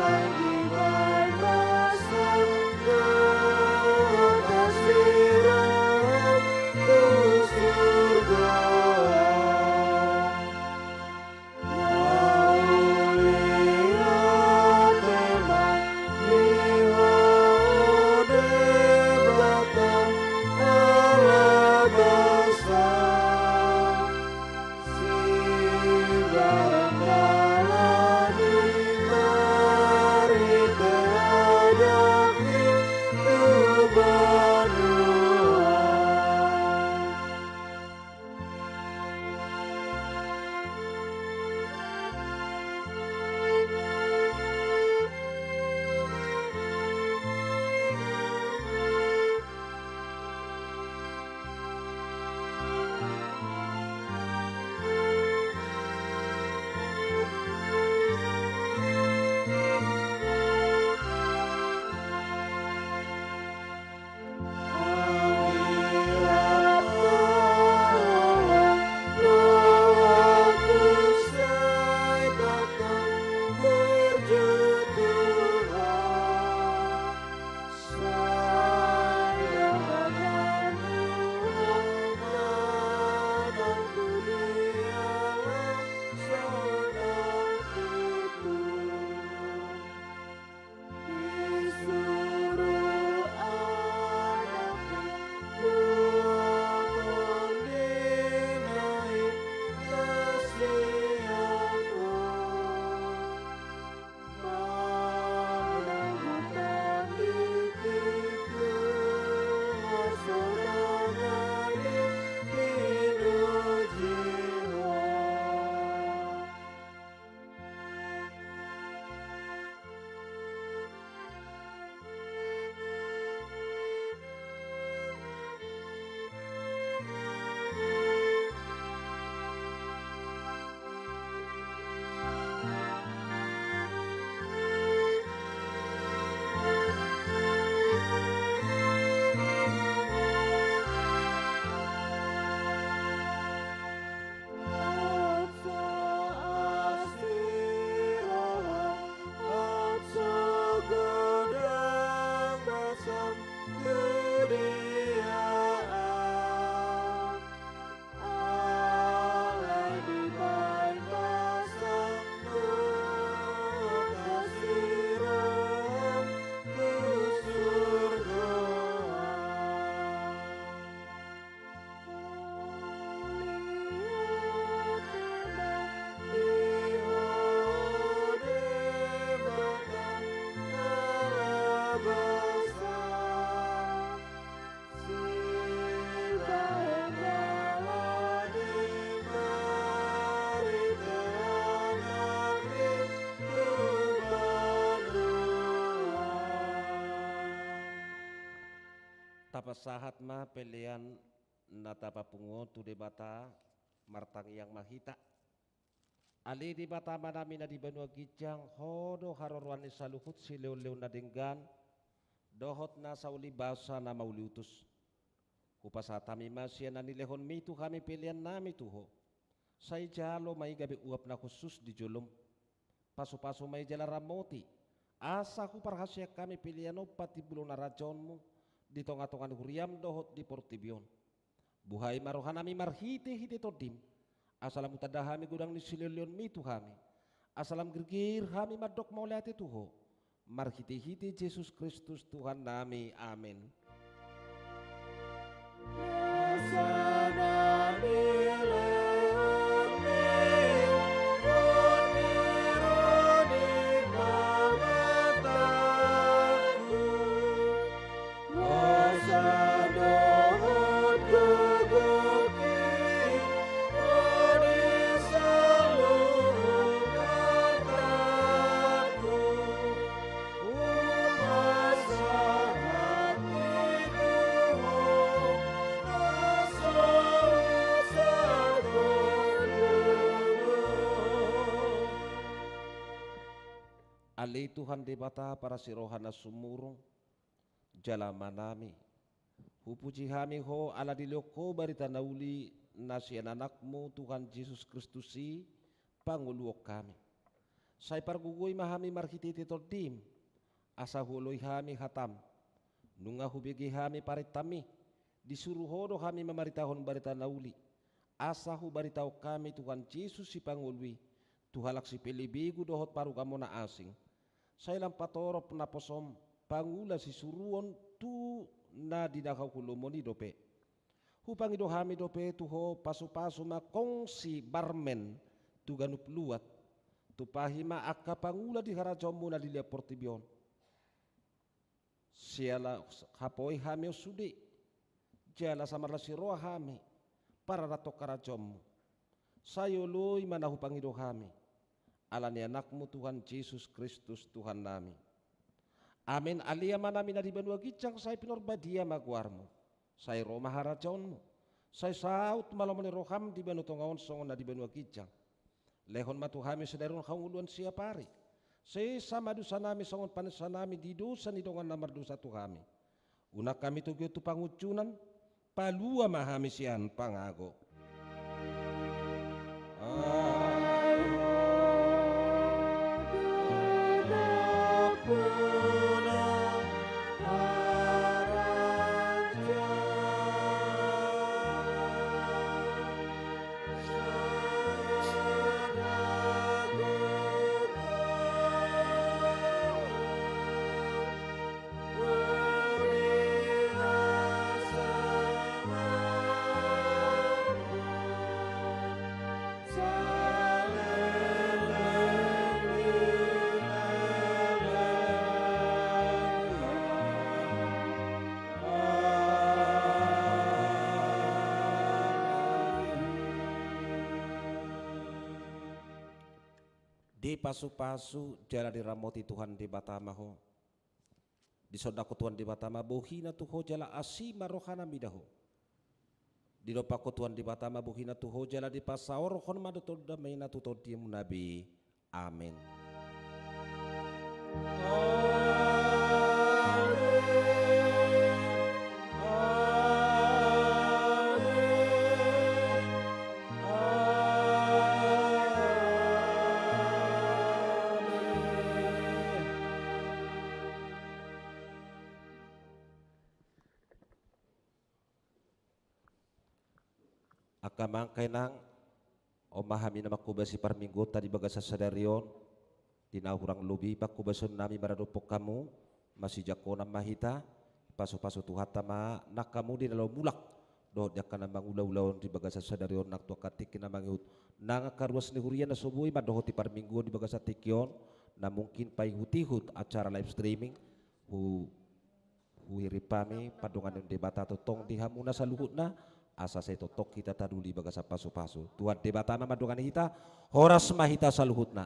Alai pasahat ma pelian nata papungo tu debata martang yang mahita. Ali di bata manami na di Banua Gijang hodo harorwan ni saluhut si leo-leo na denggan dohot na sauli basa na mauliutus. Kupasatami masya na nilehon mitu kami pilihan nami tuho. Say jalo may gabi uap na khusus di julom. Paso-paso may jala ramoti. Asa ku parhasya kami pilihan o pati bulo na rajonmu. Di tonga-tongan huriam dohot di Portibion. Buhay marohan nami marhiti-hiti todim. Asalam utadahami gudang ni sililion mitu kami. Asalam gergir kami madok maulati tuho. Marhiti-hiti Yesus Kristus Tuhan nami. Amin. Ali Tuhan di bata para sirohana sumurung jala manami hupuji hami ho ala dilioko barita nauli nasian anakmu Tuhan Yesus Kristusi panguluok kami say pargugui mahami marhititi todim asa huloi hami hatam nunga hubigi hami paritami disuruh hodo kami memaritahon barita nauli asa hu baritao kami Tuhan Yesus si pangului tuhalak si pilibigu dohot paru kamu na asing saya lampatorop na posom pangula si suruon tu na dinakaw kulumoni dope. Hupang idohami dope tuho pasu-pasu ma kongsi barmen tu ganup luat tu pahima akka pangula di harajomu na dilia Portibion. Siala hapoi hami osudi jala samarla siroa hami para ratok karajomu. Sayo lui mana hupang idohami. Alani anakmu Tuhan Yesus Kristus Tuhan nami. Amin. Alia manami na di Banua Gijang say pinorbadia maguarmu. Say Roma harajaonmu. Say saut malamoni roham di Banu Tongaon songon na di Banua Gijang. Lehon matuhami sederon kaunguluan siapari. Say sama dosa nami songon panesa nami di dosa ni dongan namar dosa tuhami. Unak kami tugyo tu pangucunan palua mahami sian pangago. Di pasu-pasu jala di ramoti Tuhan di Batama ho. Di sodaku Tuhan di Batama bohina tuho jala asima rohana midaho. Di dopako Tuhan di Batama bohina tuho jala di pasaor rohon madotol damaina tuto diemu nabi. Amin. Akamangkay nang omahami na makubasi parminggo tadi bagasa sadarion dinahurang lubi pakubason nami maradopok kamu masih jakona mahita paso-paso tuhata ma nak kamu di dalam mulak do jakana mangulaw-ulaw di bagasa sadarion nak tua katik na mangiut nang karuas ni hurian na subuhi madohoti parminggo di bagasa tikyon na mungkin pay hutihut acara live streaming hu hiripami padungan ng debata totong dihamuna sa luhut na asa saya totok kita taduli bagasa pasu-pasu Tuhan debatana madungan kita horas mahita sa luhut na